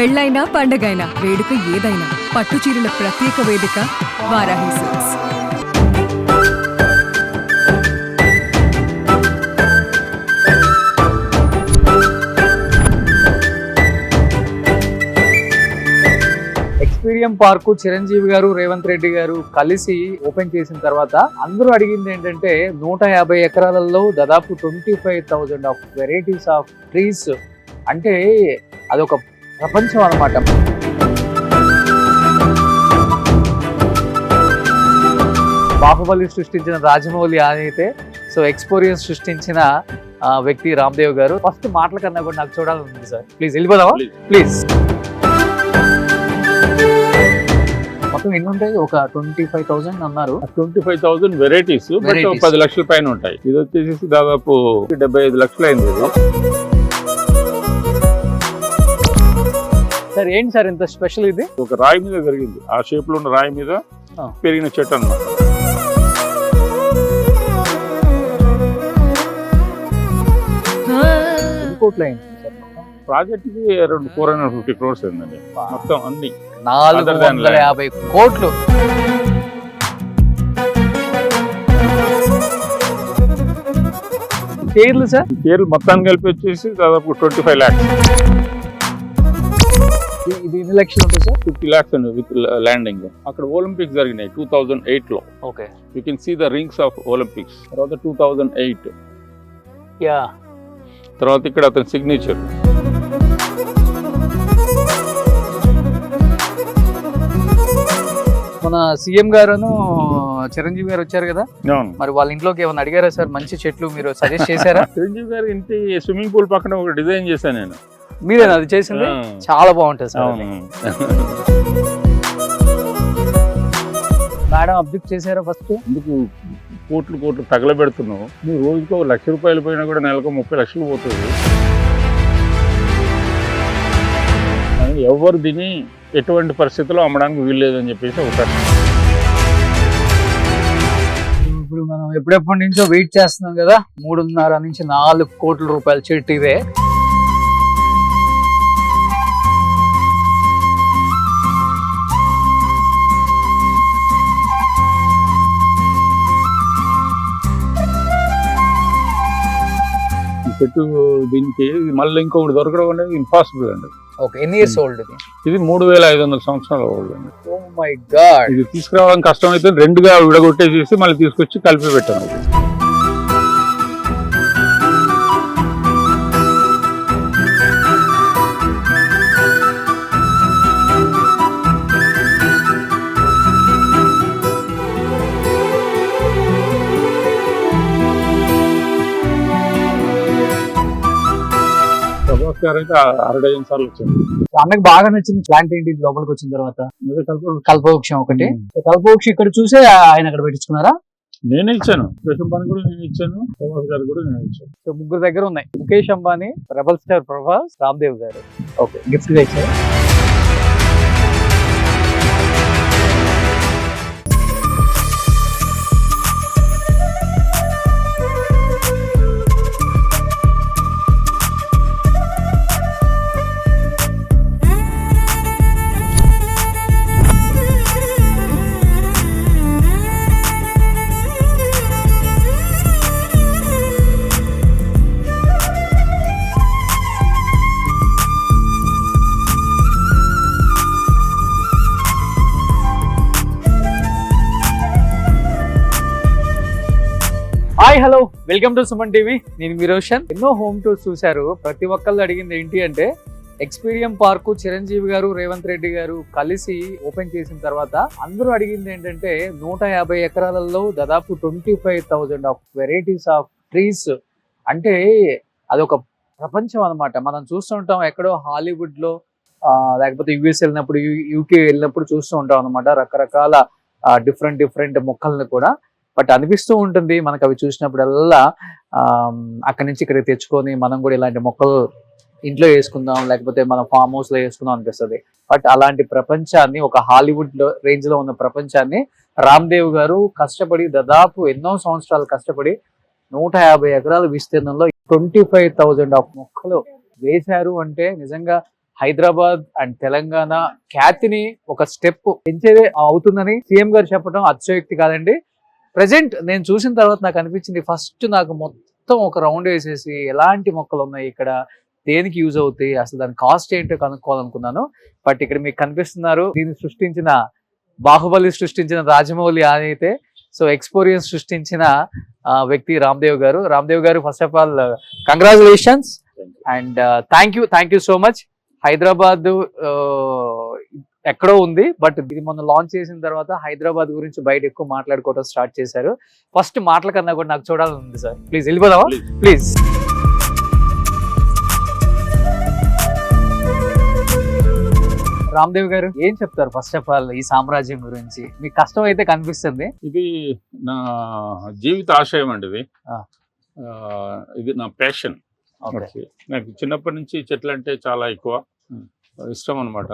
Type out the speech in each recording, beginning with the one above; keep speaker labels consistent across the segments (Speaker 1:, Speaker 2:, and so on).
Speaker 1: పెళ్ళైనా పండగైనా వేడుక ఏదైనా పట్టు చీరల ప్రత్యేక వేదిక వారాహి సిల్క్స్.
Speaker 2: ఎక్స్పీరియం పార్కు చిరంజీవి గారు రేవంత్ రెడ్డి గారు కలిసి ఓపెన్ చేసిన తర్వాత అందరూ అడిగింది ఏంటంటే 150 ఎకరాలలో దాదాపు 25,000 ఆఫ్ వెరైటీస్ ఆఫ్ ట్రీస్, అంటే అదొక ప్రపంచం అన్నమాట. బాహుబలి సృష్టించిన రాజమౌళి అయితే సో ఎక్స్పీరియన్స్ సృష్టించిన వ్యక్తి రామ్దేవ్ గారు. ఫస్ట్ మాటల కన్నా కూడా నాకు చూడాలని సార్, ప్లీజ్ వెళ్ళిపోదామా ప్లీజ్. మొత్తం ఎన్ని ఉంటాయి? ఒక 25,000 అన్నారు.
Speaker 3: 25,000 వెరైటీస్, బట్ 10 లక్షల పైన ఉంటాయి. ఇది వచ్చేసి దాదాపు 75 లక్షలు అయింది.
Speaker 2: సార్ ఏంటి సార్ ఇంత స్పెషల్? ఇది
Speaker 3: ఒక రాయి మీద జరిగింది, ఆ షేప్ లో ఉన్న రాయి మీద పెరిగిన చెట్టు అన్నమాట. ప్రాజెక్ట్ కి అరౌండ్ 450 crores అయిందండి మొత్తం అన్ని.
Speaker 2: 450 కోట్లు. కేర్లు సార్,
Speaker 3: కేర్లు మొత్తాన్ని కలిపి వచ్చేసి దాదాపు 25 lakhs.
Speaker 2: ఇది ఎన్ని లక్షలు ఉంటుంది సార్?
Speaker 3: 50 lakhs అండి విత్ ల్యాండింగ్. అక్కడ ఒలింపిక్స్ జరిగినాయి 2008 లో.
Speaker 2: Okay,
Speaker 3: you can see the rings of Olympics. తర్వాత 2008
Speaker 2: యా.
Speaker 3: తర్వాత ఇక్కడ అతని సిగ్నేచర్.
Speaker 2: మన సీఎం గారును చిరంజీవి గారు వచ్చారు కదా, మరి వాళ్ళ ఇంట్లోకి ఏమైనా అడిగారా సార్? మంచి చెట్లు మీరు సజెస్ట్ చేశారా?
Speaker 3: చిరంజీవి గారు ఇంటి స్విమ్మింగ్ పూల్ పక్కన ఒక డిజైన్ చేశాను నేను.
Speaker 2: మీరేనా అది చేసింది? చాలా బాగుంటుంది సార్. మేడం అబ్జెక్ట్ చేశారా ఫస్ట్?
Speaker 3: ఎందుకు కోట్లు తగలబెడుతున్నావు? నువ్వు రోజుకో 1 లక్ష రూపాయలు పోయినా కూడా నెలకు 30 లక్షలు పోతుంది. ఎవరు దీన్ని ఎటువంటి పరిస్థితుల్లో అమ్మడానికి వీల్లేదని చెప్పేసి ఒక
Speaker 2: ఇప్పుడు మనం ఎప్పుడెప్పటి నుంచో వెయిట్ చేస్తున్నాం కదా, 3.5 నుంచి 4 కోట్ల రూపాయల చెట్టు ఇదే.
Speaker 3: చెట్టు దీనికి మళ్ళీ ఇంకొకటి దొరకడం అనేది ఇంపాసిబుల్ అండి.
Speaker 2: ఓకే, ఎన్ని ఇయర్స్ ఓల్డ్ ఇది?
Speaker 3: ఇది 3,500 సంవత్సరాల ఓల్డ్ అండి.
Speaker 2: Oh my God.
Speaker 3: ఇది తీసుకురావడం కష్టం అయితే 2గా విడగొట్టేసి మళ్ళీ తీసుకొచ్చి కలిపి పెట్టాను. అయితే 6 డజన్ సార్లు వచ్చింది.
Speaker 2: అన్నకు బాగా నచ్చిన ప్లాంట్ ఏంటి లోపలికి వచ్చిన తర్వాత? కల్పవృక్షం ఒకటి. కల్పవృక్షం ఇక్కడ చూసే ఆయన అక్కడ పెట్టించుకున్నారా?
Speaker 3: నేనే ఇచ్చాను. ముఖేష్ అంబానీ కూడా నేను ఇచ్చాను, ప్రభాస్ గారు కూడా నేను ఇచ్చాను.
Speaker 2: సో ముగ్గురు దగ్గర ఉన్నాయి. ముఖేష్ అంబానీ, రెబల్ స్టార్ ప్రభాస్, రామ్దేవ్ గారు. ఓకే, గిఫ్ట్ గా ఇచ్చారు. Hi hello, welcome to Suman TV. నేను మీ రోషన్. ఎన్నో హోమ్ టూర్స్ చూశారు. ప్రతి ఒక్కళ్ళు అడిగింది ఏంటి అంటే ఎక్స్పీరియం పార్కు చిరంజీవి గారు రేవంత్ రెడ్డి గారు కలిసి ఓపెన్ చేసిన తర్వాత అందరూ అడిగింది ఏంటంటే 150 ఎకరాలలో దాదాపు 25,000 ఆఫ్ వెరైటీస్ ఆఫ్ ట్రీస్, అంటే అదొక ప్రపంచం అన్నమాట. మనం చూస్తుంటాం ఎక్కడో హాలీవుడ్ లో లేకపోతే యుఎస్ వెళ్ళినప్పుడు, యూకే వెళ్ళినప్పుడు చూస్తూ ఉంటాం అనమాట రకరకాల డిఫరెంట్ మొక్కలను కూడా. బట్ అనిపిస్తూ ఉంటుంది మనకు అవి చూసినప్పుడల్లా అక్కడి నుంచి ఇక్కడికి తెచ్చుకొని మనం కూడా ఇలాంటి మొక్కలు ఇంట్లో వేసుకుందాం, లేకపోతే మనం ఫామ్ హౌస్ లో వేసుకుందాం అనిపిస్తుంది. బట్ అలాంటి ప్రపంచాన్ని, ఒక హాలీవుడ్ రేంజ్ లో ఉన్న ప్రపంచాన్ని రామ్దేవ్ గారు కష్టపడి దాదాపు ఎన్నో సంవత్సరాలు కష్టపడి 150 ఎకరాల విస్తీర్ణంలో 25,000 ఆఫ్ మొక్కలు వేశారు. అంటే నిజంగా హైదరాబాద్ అండ్ తెలంగాణ ఖ్యాతిని ఒక స్టెప్ పెంచేదే అవుతుందని సీఎం గారు చెప్పడం అతిశయోక్తి కాదండి. ప్రజెంట్ నేను చూసిన తర్వాత నాకు అనిపించింది, ఫస్ట్ నాకు మొత్తం ఒక రౌండ్ వేసేసి ఎలాంటి మొక్కలు ఉన్నాయి ఇక్కడ, దేనికి యూజ్ అవుతాయి, అసలు దాని కాస్ట్ ఏంటో కనుక్కోవాలనుకున్నాను. బట్ ఇక్కడ మీకు కనిపిస్తున్నారు, దీన్ని సృష్టించిన బాహుబలి సృష్టించిన రాజమౌళి అయితే, సో ఎక్స్పీరియన్స్ సృష్టించిన వ్యక్తి రామ్దేవ్ గారు. First of all congratulations and thank you so much. Hyderabad ఎక్కడో ఉంది, బట్ ఇది మొన్న లాంచ్ చేసిన తర్వాత హైదరాబాద్ గురించి బయట ఎక్కువ మాట్లాడుకోవడం స్టార్ట్ చేశారు. ఫస్ట్ మాటల కన్నా కూడా నాకు చూడాలని ఉంది సార్. ప్లీజ్ వెళ్ళిపోదామా? ప్లీజ్. రామ్దేవ్ గారు ఏం చెప్తారు ఫస్ట్ ఆఫ్ ఆల్ ఈ సామ్రాజ్యం గురించి? మీకు కష్టం అయితే కనిపిస్తుంది.
Speaker 3: ఇది నా జీవిత ఆశయం అండి. ఇది నా ప్యాషన్. నాకు చిన్నప్పటి నుంచి చెట్లు అంటే చాలా ఎక్కువ ఇష్టం అనమాట.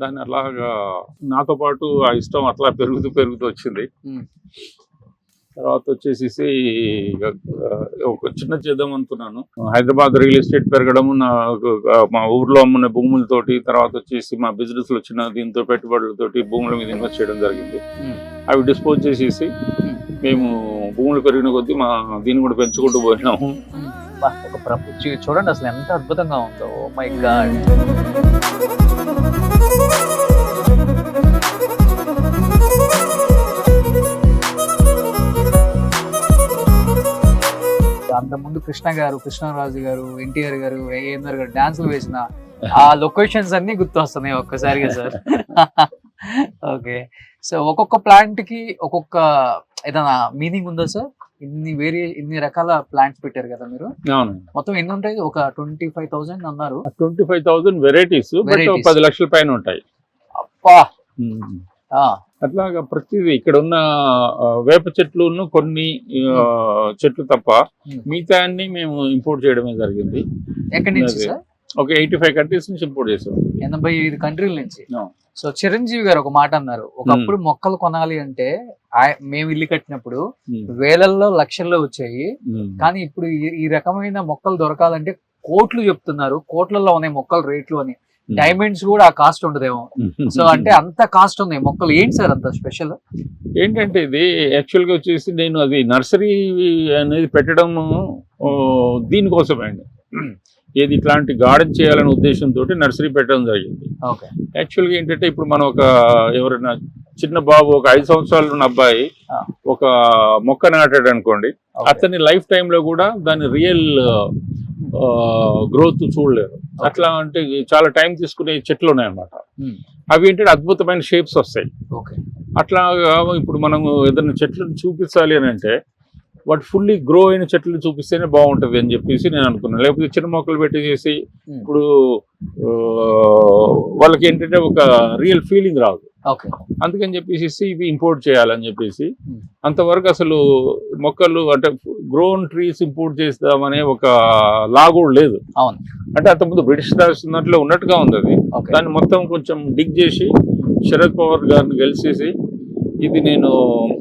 Speaker 3: దాన్ని అలాగా నాతో పాటు ఆ ఇష్టం అట్లా పెరుగుతూ వచ్చింది. తర్వాత వచ్చేసి ఒక చిన్న చేద్దాం అనుకున్నాను. హైదరాబాద్ రియల్ ఎస్టేట్ పెరగడం, మా ఊర్లో అమ్మున్న భూములతోటి, తర్వాత వచ్చేసి మా బిజినెస్ లో చిన్న దీంతో పెట్టుబడులతోటి భూముల మీద ఇన్వెస్ట్ చేయడం జరిగింది. అవి డిస్పోజ్ చేసేసి మేము భూములు పెరిగిన కొద్దీ మా దీన్ని కూడా పెంచుకుంటూ పోయినాము.
Speaker 2: ఒక ప్రపంచం చూడండి అసలు ఎంత అద్భుతంగా ఉందో. Oh my God. అంతకుముందు కృష్ణరాజు గారు, ఎన్టీఆర్ గారు, ఏఎన్ఆర్ గారు డాన్సులు వేసిన ఆ లొకేషన్స్ అన్ని గుర్తొస్తున్నాయి ఒక్కసారిగా సార్. ఓకే, సో ఒక్కొక్క ప్లాంట్ కి ఒక్కొక్క ఏదైనా మీనింగ్ ఉందా సార్? ఇన్ని రకాల ప్లాంట్స్ పెట్టారు కదా మీరు. మొత్తం ఎన్ని ఉంటాయి? ఒక 25,000 అన్నారు.
Speaker 3: 25,000 వెరైటీస్, 10 లక్షల పైన ఉంటాయి.
Speaker 2: అబ్బా.
Speaker 3: అట్లాగా ప్రతిదీ ఇక్కడ ఉన్న వేప చెట్లు కొన్ని చెట్లు తప్ప మిగతా అన్ని మేము ఇంపోర్ట్ చేయడమే జరిగింది.
Speaker 2: ఎక్కడి నుంచి సార్?
Speaker 3: ఒక 85 కంట్రీస్ నుంచి ఇంపోర్ట్ చేసాం.
Speaker 2: 85 కంట్రీల నుంచి. సో చిరంజీవి గారు ఒక మాట అన్నారు, ఒకప్పుడు మొక్కలు కొనాలి అంటే మేము ఇల్లు కట్టినప్పుడు వేలల్లో లక్షల్లో వచ్చాయి, కానీ ఇప్పుడు ఈ రకమైన మొక్కలు దొరకాలంటే కోట్లు చెప్తున్నారు, కోట్లలో ఉన్నాయి మొక్కల రేట్లు అని. డైమండ్స్ కూడా ఆ కాస్ట్ ఉండదేమో. సో అంటే అంత కాస్ట్ ఉంది మొక్కలు. ఏంటి సార్ అంత స్పెషల్?
Speaker 3: ఏంటంటే ఇది యాక్చువల్ గా వచ్చేసి నేను అది నర్సరీ అనేది పెట్టడం దీనికోసమే అండి. ఏది ఇట్లాంటి గార్డెన్ చేయాలనే ఉద్దేశంతో నర్సరీ పెట్టడం జరిగింది. యాక్చువల్గా ఏంటంటే ఇప్పుడు మనం ఎవరైనా చిన్న బాబు, ఒక 5 సంవత్సరాలు ఉన్న అబ్బాయి ఒక మొక్క నాటాడు అనుకోండి, అతని లైఫ్ టైంలో కూడా దాని రియల్ గ్రోత్ చూడలేరు. అట్లా అంటే చాలా టైం తీసుకునే చెట్లు ఉన్నాయన్నమాట. అవి ఏంటంటే అద్భుతమైన షేప్స్ వస్తాయి. అట్లాగా ఇప్పుడు మనం ఏదైనా చెట్లను చూపించాలి అని అంటే వాటి ఫుల్లీ గ్రో అయిన చెట్లు చూపిస్తేనే బాగుంటది అని చెప్పేసి నేను అనుకున్నాను. లేకపోతే చిన్న మొక్కలు పెట్టేసి ఇప్పుడు వాళ్ళకి ఏంటంటే ఒక రియల్ ఫీలింగ్ రాదు. అందుకని చెప్పేసి ఇవి ఇంపోర్ట్ చేయాలని చెప్పేసి అంతవరకు అసలు మొక్కలు అంటే గ్రోన్ ట్రీస్ ఇంపోర్ట్ చేస్తామనే ఒక లా కూడా లేదు. అంటే అంతకుముందు బ్రిటిష్ రాసినట్లో ఉన్నట్టుగా ఉంది అది. దాన్ని మొత్తం కొంచెం డిగ్ చేసి శరద్ పవార్ గారిని కలిసేసి ఇది నేను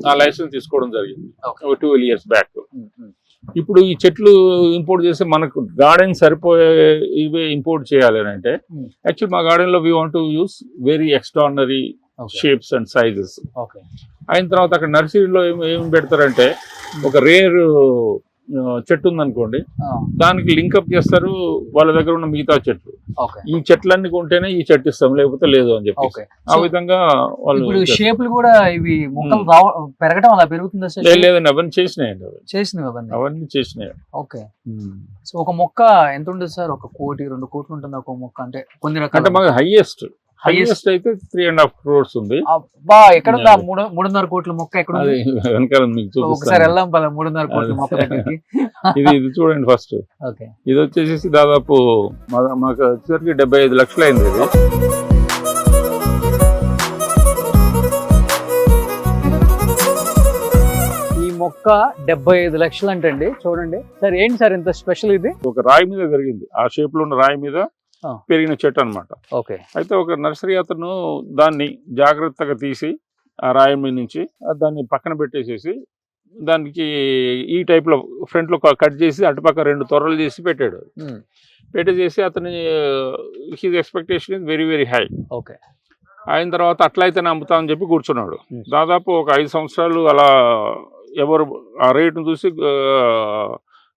Speaker 3: ఆ లైసెన్స్ తీసుకోవడం జరిగింది 12 years బ్యాక్. ఇప్పుడు ఈ చెట్లు ఇంపోర్ట్ చేస్తే మనకు గార్డెన్ సరిపోయే ఇవే ఇంపోర్ట్ చేయాలి అని అంటే యాక్చువల్ మా గార్డెన్ లో we want to use very extraordinary shapes and sizes. అయిన తర్వాత అక్కడ నర్సరీలో ఏం పెడతారంటే ఒక రేర్ చెట్టు ఉందనుకోండి, దానికి లింకప్ చేస్తారు వాళ్ళ దగ్గర ఉన్న మిగతా చెట్లు. ఈ చెట్లన్నీ కొంటేనే ఈ చెట్టు ఇస్తాం, లేకపోతే లేదు అని చెప్పి ఆ విధంగా వాళ్ళు
Speaker 2: షేపులు కూడా ఇవి మొక్కలు పెరగడం అలా పెరుగుతుందా?
Speaker 3: లేదండి, అవన్నీ చేసినాయండి. అవన్నీ చేసినాయి.
Speaker 2: ఓకే, సో ఒక మొక్క ఎంత ఉంటుంది సార్? 1 కోటి 2 కోట్లు ఉంటుంది ఒక మొక్క అంటే? కొన్ని రకాల
Speaker 3: అంటే మాకు హైయెస్ట్ అయితే 3.5 crores ఉంది.
Speaker 2: అబ్బా, ఎక్కడ 3.5 కోట్ల మొక్క ఎక్కడ ఉంది?
Speaker 3: వెనకాల మీకు చూపిస్తాను.
Speaker 2: ఒకసారి వెళ్దాం 3.5 కోట్ల మొక్క దగ్గరికి.
Speaker 3: ఇది చూడండి ఫస్ట్. ఇది వచ్చేసి దాదాపు మాకు వచ్చేసరికి 75 లక్షలు అయింది. ఇది
Speaker 2: ఈ మొక్క 75 లక్షలు అంటండి. చూడండి సార్, ఏంటి సార్ ఇంత స్పెషల్? ఇది
Speaker 3: ఒక రాయి మీద పెరిగింది, ఆ షేప్ లో ఉన్న రాయి మీద పెరిగిన చెట్టు అనమాట. అయితే ఒక నర్సరీ అతను దాన్ని జాగ్రత్తగా తీసి ఆ రాయి మీద నుంచి దాన్ని పక్కన పెట్టేసేసి దానికి ఈ టైప్లో ఫ్రంట్లో కట్ చేసి అటుపక్క 2 తొర్రలు చేసి పెట్టాడు. పెట్టేసి అతని his expectation is very very high.
Speaker 2: Okay.
Speaker 3: అయిన తర్వాత అట్లయితే నమ్ముతామని చెప్పి కూర్చున్నాడు. దాదాపు ఒక 5 సంవత్సరాలు అలా ఎవరు ఆ రేటును చూసి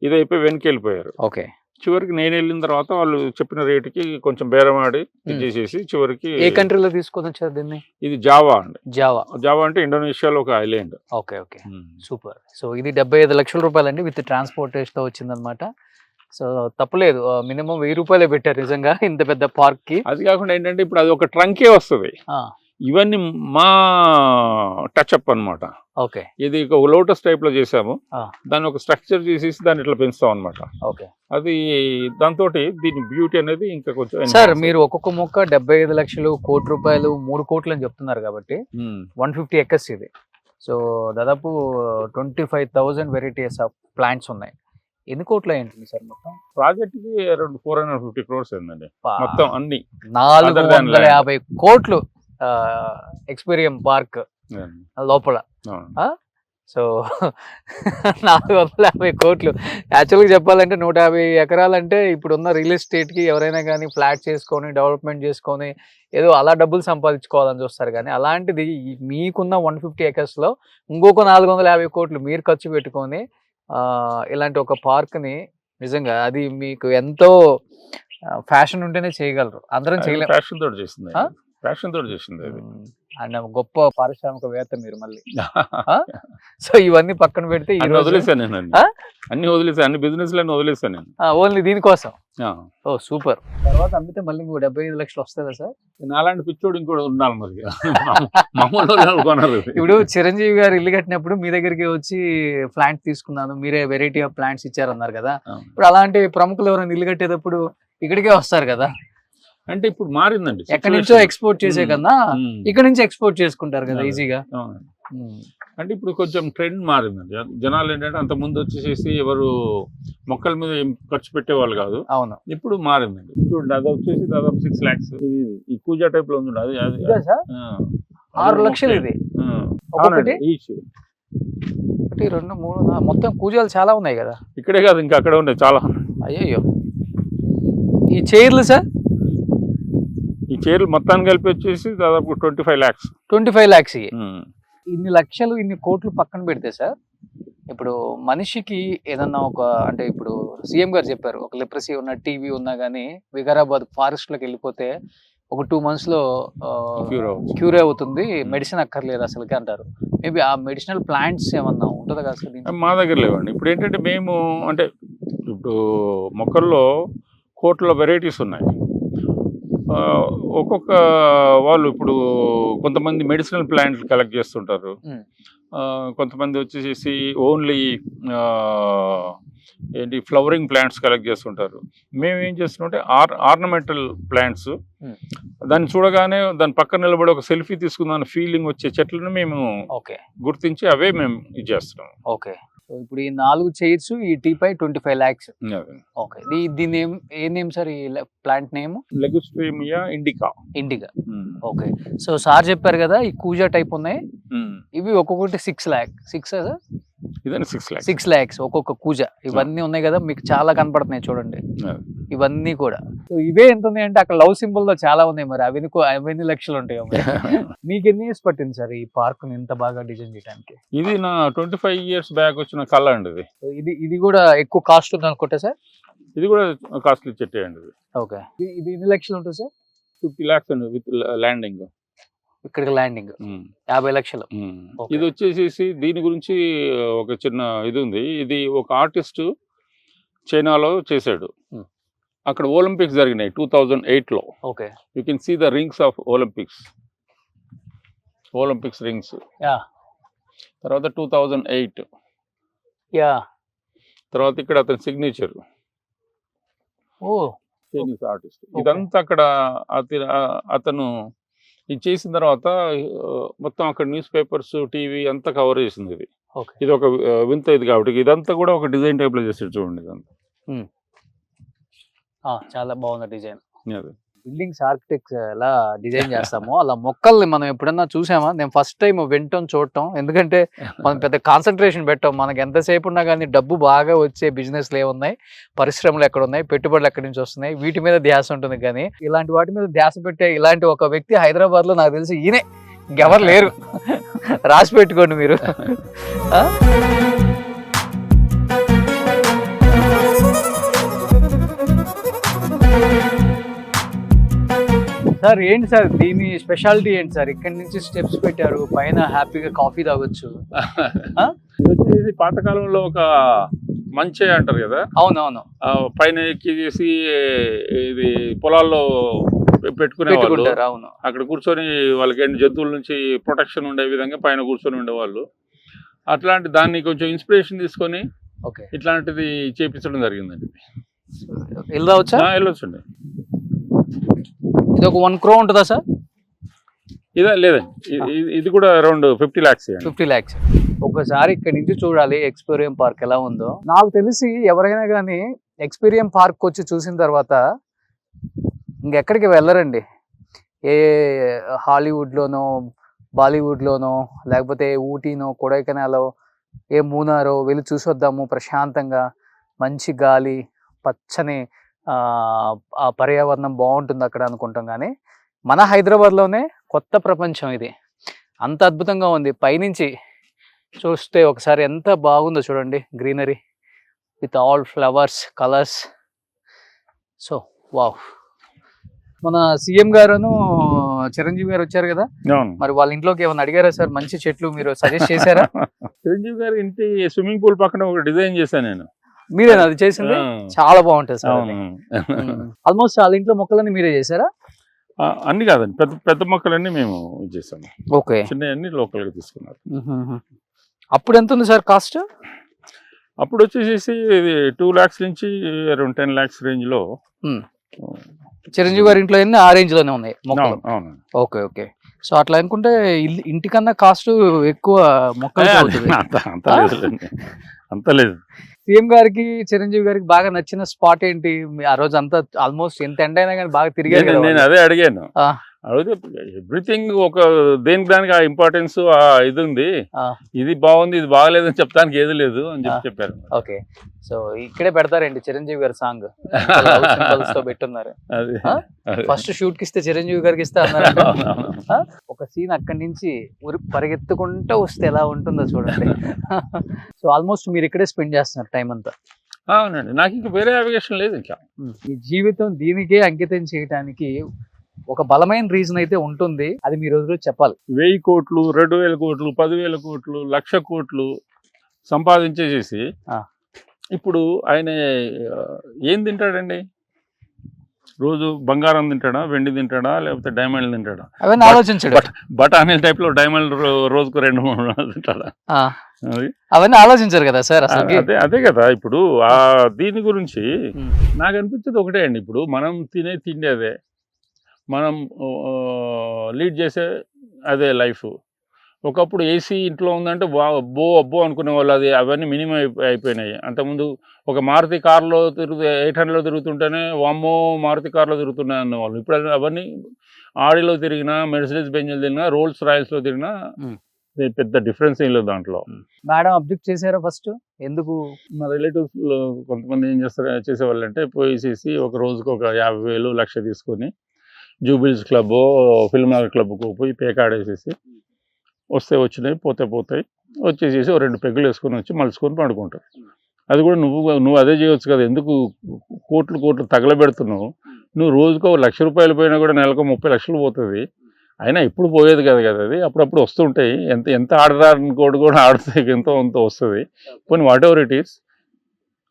Speaker 3: ఇదైపోయి వెనక్కి వెళ్ళిపోయారు.
Speaker 2: ఓకే.
Speaker 3: చివరికి నేను వెళ్ళిన తర్వాత వాళ్ళు చెప్పిన రేటుకి కొంచెం బేరమాడి ఇది చేసేసి చివరికి.
Speaker 2: ఏ కంట్రీలో తీసుకొని వచ్చారు దీన్ని?
Speaker 3: ఇది జావా అండి.
Speaker 2: జావా
Speaker 3: అంటే ఇండోనేషియాలో ఒక island.
Speaker 2: Okay. Okay, super. So ఇది 75 లక్షల రూపాయలండి, విత్ ట్రాన్స్పోర్టేషన్ తో వచ్చిందనమాట. సో తప్పలేదు, మినిమం 1000 రూపాయలే పెట్టారు నిజంగా ఇంత పెద్ద పార్క్ కి.
Speaker 3: అది కాకుండా ఏంటంటే ఇప్పుడు అది ఒక ట్రంకే వస్తుంది. ఇవన్నీ మా టచ్అప్ అనమాట.
Speaker 2: ఓకే.
Speaker 3: ఇది ఒక లోటస్ టైప్ లో చేసాము, దాన్ని ఒక స్ట్రక్చర్ చేసేసి దాన్ని ఇట్లా పెంచుతాం అనమాట.
Speaker 2: ఓకే.
Speaker 3: అది దాంతో దీని బ్యూటీ అనేది ఇంకా కొంచెం.
Speaker 2: సార్ మీరు ఒక్కొక్క మొక్క 75 లక్షలు, 1 కోటి రూపాయలు, 3 కోట్లు అని చెప్తున్నారు కాబట్టి 150 ఎకర్స్ ఇది. సో దాదాపు 25,000 వెరైటీస్ ఆఫ్ ప్లాంట్స్ ఉన్నాయి. ఎన్ని కోట్లు అయ్యింది సార్ మొత్తం?
Speaker 3: ప్రాజెక్ట్ కి అరౌండ్ 450 crores అయిందండి మొత్తం అన్ని.
Speaker 2: 450 కోట్లు ఎక్స్పీరియం పార్క్ లోపల. సో 450 కోట్లు యాక్చువల్గా చెప్పాలంటే 150 ఎకరాలంటే ఇప్పుడున్న రియల్ ఎస్టేట్కి ఎవరైనా కానీ ఫ్లాట్ చేసుకొని డెవలప్మెంట్ చేసుకొని ఏదో అలా డబ్బులు సంపాదించుకోవాలని చూస్తారు. కానీ అలాంటిది మీకున్న 150 ఎకర్స్లో ఇంకొక 450 కోట్లు మీరు ఖర్చు పెట్టుకొని ఇలాంటి ఒక పార్క్ని నిజంగా అది మీకు ఎంతో ఫ్యాషన్ ఉంటేనే చేయగలరు, అందరం చేయలేము.
Speaker 3: ఫ్యాషన్ తోటి చేసింది అది.
Speaker 2: అండ్ గొప్ప పారిశ్రామికవేత్త మీరు మళ్ళీ. సో ఇవన్నీ పక్కన పెడితే
Speaker 3: వదిలేసాను నేను, అన్ని వదిలేసాను, అన్ని బిజినెస్ లని వదిలేసాను నేను
Speaker 2: ఓన్లీ దీనికోసం. ఓ సూపర్. తర్వాత అమ్మితే మళ్ళీ 75 లక్షలు వస్తుందా సార్?
Speaker 3: నాలాంటి పిచ్చోడు ఇంకోటి ఉండాలి మరి.
Speaker 2: ఇప్పుడు చిరంజీవి గారు ఇల్లు కట్టినప్పుడు మీ దగ్గరికి వచ్చి ప్లాంట్ తీసుకున్నాను, మీరే వెరైటీ ఆఫ్ ప్లాంట్స్ ఇచ్చారన్నారు కదా. ఇప్పుడు అలాంటి ప్రముఖులు ఎవరైనా ఇల్లు కట్టేటప్పుడు ఇక్కడికే వస్తారు కదా.
Speaker 3: అంటే ఇప్పుడు మారిందండి,
Speaker 2: ఎక్కడి నుంచో ఎక్స్పోర్ట్ చేసే కన్నా ఇక్కడ నుంచి ఎక్స్పోర్ట్ చేసుకుంటారు కదా ఈజీగా.
Speaker 3: అంటే ఇప్పుడు కొంచెం ట్రెండ్ మారిందండి. జనాలు ఏంటంటే అంత ముందు వచ్చేసేసి ఎవరు మొక్కల మీద ఖర్చు పెట్టేవాళ్ళు కాదు.
Speaker 2: అవును,
Speaker 3: ఇప్పుడు మారిందండి. చూడండి అది వచ్చేసి దాదాపు 6 lakhs. ఈ కూజా టైప్ లో ఉంది, అది
Speaker 2: 6 లక్షలు ఇది
Speaker 3: ఈచ్.
Speaker 2: 1 2 3 మొత్తం కూజాలు చాలా ఉన్నాయి కదా.
Speaker 3: ఇక్కడే కాదు ఇంకా అక్కడ ఉన్నాయి చాలా.
Speaker 2: అయ్యో, ఈ చైర్లు సార్?
Speaker 3: ఈ చైర్లు మొత్తాన్ని కలిపి వచ్చేసి దాదాపు 25 lakhs.
Speaker 2: 25 lakhs. ఇన్ని లక్షలు, ఇన్ని కోట్లు పక్కన పెడితే సార్, ఇప్పుడు మనిషికి ఏదన్నా ఒక అంటే ఇప్పుడు సీఎం గారు చెప్పారు, ఒక లెప్రసీ ఉన్న టీవీ ఉన్నా కానీ వికారాబాద్ ఫారెస్ట్ లోకి వెళ్ళిపోతే ఒక 2 months లో క్యూర్ అవుతుంది, మెడిసిన్ అక్కర్లేదు అసలుకి అంటారు. మేబీ ఆ మెడిసినల్ ప్లాంట్స్ ఏమన్నా ఉంటుందా కదా సార్?
Speaker 3: మా దగ్గర లేవండి. ఇప్పుడు ఏంటంటే మేము అంటే ఇప్పుడు మొక్కల్లో కోట్ల వెరైటీస్ ఉన్నాయి. ఒక్కొక్క వాళ్ళు ఇప్పుడు కొంతమంది మెడిసినల్ ప్లాంట్లు కలెక్ట్ చేస్తుంటారు, కొంతమంది వచ్చేసి ఓన్లీ ఏంటి ఫ్లవరింగ్ ప్లాంట్స్ కలెక్ట్ చేస్తుంటారు. మేము ఏం చేస్తున్నామంటే ఆర్నమెంటల్ ప్లాంట్స్, దాన్ని చూడగానే దాని పక్కన నిలబడి ఒక సెల్ఫీ తీసుకుందాం ఫీలింగ్ వచ్చే చెట్లను మేము గుర్తించి అవే మేము ఇది చేస్తున్నాం.
Speaker 2: ఓకే. ఇప్పుడు ఈ 4 చైర్స్, ఈ టీపై 25 lakhs. ఓకే. దీని ఏ నేమ్ సార్ ఈ plant name?
Speaker 3: Lagerstroemia indica.
Speaker 2: Okay. So sir చెప్పారు కదా ఈ కూజా టైప్ ఉన్నాయి, ఇవి ఒక్కొక్కటి 6 lakhs. 6 lakhs ఒక్కొక్క కూజా. ఇవన్నీ ఉన్నాయి కదా మీకు చాలా కనపడుతున్నాయి చూడండి ఇవన్నీ కూడా. సో ఇవే ఎంత ఉంది అంటే అక్కడ లవ్ సింబల్ లో చాలా ఉన్నాయి, మరి అవన్నీ లక్షలు ఉంటాయి. మీకు ఎన్ని ఇయర్స్ పట్టింది సార్ ఈ పార్క్ ఇంత బాగా డిజైన్ చేయడానికి?
Speaker 3: ఇది నా 25 years బ్యాక్ వచ్చిన కళ అండి.
Speaker 2: ఇది కూడా ఎక్కువ కాస్ట్ ఉంది అనుకుంటా సార్?
Speaker 3: ఇది కూడా కాస్ట్లీ చెట్టే అండి.
Speaker 2: ఓకే. ఇది ఎన్ని లక్షలు ఉంటుంది సార్?
Speaker 3: 50 lakhs అండి విత్ ల్యాండింగ్.
Speaker 2: ఇక్కడికి ల్యాండింగ్ 50 లక్షలు.
Speaker 3: ఇది వచ్చేసి దీని గురించి ఒక చిన్న ఇది ఉంది. ఇది ఒక ఆర్టిస్ట్ చైనాలో చేశాడు. అక్కడ ఒలింపిక్స్ జరిగినాయి 2008లో.
Speaker 2: Okay.
Speaker 3: You can see the rings of Olympics rings. తర్వాత 2008 తర్వాత ఇక్కడ అతని సిగ్నేచర్, చైనీస్ ఆర్టిస్ట్. ఇదంతా అక్కడ అతను ఇది చేసిన తర్వాత మొత్తం అక్కడ న్యూస్ పేపర్స్, టీవీ అంతా కవర్ చేసింది. ఇది ఒక వింత ఇది కాబట్టి ఇదంతా కూడా ఒక డిజైన్ టైప్ లో చేసాడు చూడండి. ఇదంతా
Speaker 2: చాలా బాగుంది డిజైన్. బిల్డింగ్స్ ఆర్కిటెక్ట్స్ ఎలా డిజైన్ చేస్తామో అలా మొక్కల్ని మనం ఎప్పుడన్నా చూసామా? నేను ఫస్ట్ టైం వింటాం చూడటం, ఎందుకంటే మనం పెద్ద కాన్సన్ట్రేషన్ పెట్టాం. మనకి ఎంతసేపు ఉన్నా కానీ డబ్బు బాగా వచ్చే బిజినెస్లు ఏమున్నాయి, పరిశ్రమలు ఎక్కడ ఉన్నాయి, పెట్టుబడులు ఎక్కడి నుంచి వస్తున్నాయి, వీటి మీద ధ్యాస ఉంటుంది. కానీ ఇలాంటి వాటి మీద ధ్యాస పెట్టే ఇలాంటి ఒక వ్యక్తి హైదరాబాద్ లో నాకు తెలిసి ఈయనే, ఇంకెవరు లేరు. రాసి పెట్టుకోండి మీరు. సార్ ఏంటి సార్ దీని స్పెషాలిటీ ఏంటి సార్? ఇక్కడ నుంచి స్టెప్స్ పెట్టారు, పైన హ్యాపీగా కాఫీ తాగొచ్చు.
Speaker 3: ఇది వచ్చేసి పాతకాలంలో ఒక మంచే అంటారు కదా,
Speaker 2: అవునవును,
Speaker 3: పైన ఎక్కి చేసి ఇది పొలాల్లో పెట్టుకునేవాళ్ళు.
Speaker 2: అవును,
Speaker 3: అక్కడ కూర్చొని వాళ్ళకి ఏంటి జంతువుల నుంచి ప్రొటెక్షన్ ఉండే విధంగా పైన కూర్చొని ఉండేవాళ్ళు. అట్లాంటి దాన్ని కొంచెం ఇన్స్పిరేషన్ తీసుకొని
Speaker 2: ఓకే
Speaker 3: ఇట్లాంటిది చేపించడం జరిగిందండి. వెళ్ళొచ్చండి.
Speaker 2: ఇది ఒక 1 crore ఉంటుందా సార్?
Speaker 3: ఇదే లేదండి, ఇది కూడా అరౌండ్ 50 lakhs.
Speaker 2: 50 lakhs. ఒకసారి ఇక్కడ నుంచి చూడాలి ఎక్స్పీరియం పార్క్ ఎలా ఉందో. నాకు తెలిసి ఎవరైనా కానీ ఎక్స్పీరియం పార్క్ వచ్చి చూసిన తర్వాత ఇంకెక్కడికి వెళ్ళరండి. ఏ హాలీవుడ్లోనో, బాలీవుడ్లోనో, లేకపోతే ఊటీనో, కొడైకెనాలో, ఏ మూనారో వెళ్ళి చూసొద్దాము ప్రశాంతంగా, మంచి గాలి, పచ్చని ఆ పర్యావరణం బాగుంటుంది అక్కడ అనుకుంటాం. కానీ మన హైదరాబాద్లోనే కొత్త ప్రపంచం ఇది, అంత అద్భుతంగా ఉంది. పైనుంచి చూస్తే ఒకసారి ఎంత బాగుందో చూడండి, greenery with all flowers, colours. So wow. మన సీఎం గారును చిరంజీవి గారు వచ్చారు కదా, మరి వాళ్ళ ఇంట్లోకి ఏమైనా అడిగారా సార్? మంచి చెట్లు మీరు సజెస్ట్ చేశారా?
Speaker 3: చిరంజీవి గారు ఇంటి స్విమ్మింగ్ పూల్ పక్కన ఒక డిజైన్ చేశాను నేను.
Speaker 2: మీరేనా అది చేసింది? చాలా బాగుంటుంది సార్. ఆల్మోస్ట్ వాళ్ళ ఇంట్లో మొక్కలన్నీ మీరే చేశారా?
Speaker 3: అన్ని కాదండి, పెద్ద పెద్ద మొక్కలన్నీ మేము చేసాము.
Speaker 2: ఓకే,
Speaker 3: చిన్న అన్ని లోకల్ గా తీసుకున్నారు.
Speaker 2: అప్పుడు ఎంత ఉంది సార్ కాస్ట్?
Speaker 3: అప్పుడు వచ్చేసి 2 lakhs నుంచి అరౌండ్ 10 lakhs రేంజ్ లో.
Speaker 2: చిరంజీవి గారి ఇంట్లో అన్ని ఆ రేంజ్ లోనే ఉన్నాయి మొక్కలు. Okay okay. సో అట్లా అనుకుంటే ఇంటికన్నా కాస్ట్ ఎక్కువ మొక్కలు.
Speaker 3: అంత లేదు.
Speaker 2: సీఎం గారికి చిరంజీవి గారికి బాగా నచ్చిన స్పాట్ ఏంటి? ఆ రోజు అంతా ఆల్మోస్ట్ ఎంత ఎండ అయినా కానీ బాగా తిరిగారు.
Speaker 3: నేను అదే అడిగాను. అడిగితే ఎవ్రీథింగ్ ఒక దేనికి దానికి ఆ ఇంపార్టెన్స్ ఇది ఉంది, ఇది బాగుంది ఇది బాగలేదని చెప్తానికి ఏది లేదు అని చెప్పారు.
Speaker 2: ఓకే, సో ఇక్కడే పెడతారండి చిరంజీవి గారి సాంగ్ తో పెట్టున్నారు. ఫస్ట్ షూట్ కి ఇస్తే చిరంజీవి గారికి ఇస్తే అన్నారు. ఒక సీన్ అక్కడి నుంచి పరిగెత్తుకుంటూ వస్తే ఎలా ఉంటుందో చూడండి. సో ఆల్మోస్ట్ మీరు ఇక్కడే స్పెండ్ చేస్తున్నారు టైం అంతా.
Speaker 3: అవునండి, నాకు ఇంకా వేరే అవిగేషన్ లేదు. ఇంకా
Speaker 2: ఈ జీవితం దీనికే అంకితం చేయడానికి ఒక బలమైన రీజన్ అయితే ఉంటుంది, అది మీరు రోజు చెప్పాలి.
Speaker 3: 1000 కోట్లు, 2000 కోట్లు, 10,000 కోట్లు, 1,00,000 కోట్లు సంపాదించేసేసి ఇప్పుడు ఆయన ఏం తింటాడండి? రోజు బంగారం తింటాడా, వెండి తింటాడా, లేకపోతే డైమండ్ తింటాడా?
Speaker 2: అవన్నీ ఆలోచించాడు.
Speaker 3: బఠానీ టైప్ లో డైమండ్ రోజుకు 2-3 తింటాడా?
Speaker 2: అవన్నీ ఆలోచించారు కదా సార్.
Speaker 3: అదే కదా. ఇప్పుడు ఆ దీని గురించి నాకు అనిపించేది ఒకటే అండి, ఇప్పుడు మనం తినే తిండి అదే, మనం లీడ్ చేసే అదే లైఫ్. ఒకప్పుడు ఏసీ ఇంట్లో ఉందంటే అబ్బో అనుకునే వాళ్ళు, అది అవన్నీ మినిమం అయిపోయినాయి. అంతకుముందు ఒక మారుతి కార్లో 800లో తిరుగుతుంటేనే వామ్మో మారుతి కార్లో తిరుగుతున్నాయి అన్నవాళ్ళు. ఇప్పుడు అవన్నీ ఆడిలో తిరిగినా, మెర్సిడెస్ బెంజ్లో తిరిగినా, రోల్స్ రాయల్స్లో తిరిగినా పెద్ద డిఫరెన్స్ ఏం లేదు దాంట్లో.
Speaker 2: మేడం అబ్జెక్ట్ చేశారా ఫస్ట్? ఎందుకు?
Speaker 3: మా రిలేటివ్స్ కొంతమంది ఏం చేసేవాళ్ళు అంటే పోయేసేసి ఒక రోజుకు ఒక 50,000, 1,00,000 తీసుకొని జూబిల్స్ క్లబ్, ఫిల్మ్ నగర్ క్లబ్కు పోయి పేకాడేసేసి వస్తే వచ్చినాయి, పోతే పోతాయి, వచ్చేసేసి 2 పెగ్గులు వేసుకొని వచ్చి మలుచుకొని పడుకుంటారు. అది కూడా నువ్వు అదే చేయవచ్చు కదా, ఎందుకు కోట్లు తగలబెడుతున్నావు? నువ్వు రోజుకు 1,00,000 రూపాయలు పోయినా కూడా నెలకు 30 లక్షలు పోతుంది. అయినా ఇప్పుడు పోయేది కదా అది అప్పుడప్పుడు వస్తుంటాయి. ఎంత ఆడరానుకోడు కూడా ఆడితే ఎంతో వస్తుంది. పోనీ వాట్ ఎవర్ ఇట్ ఈస్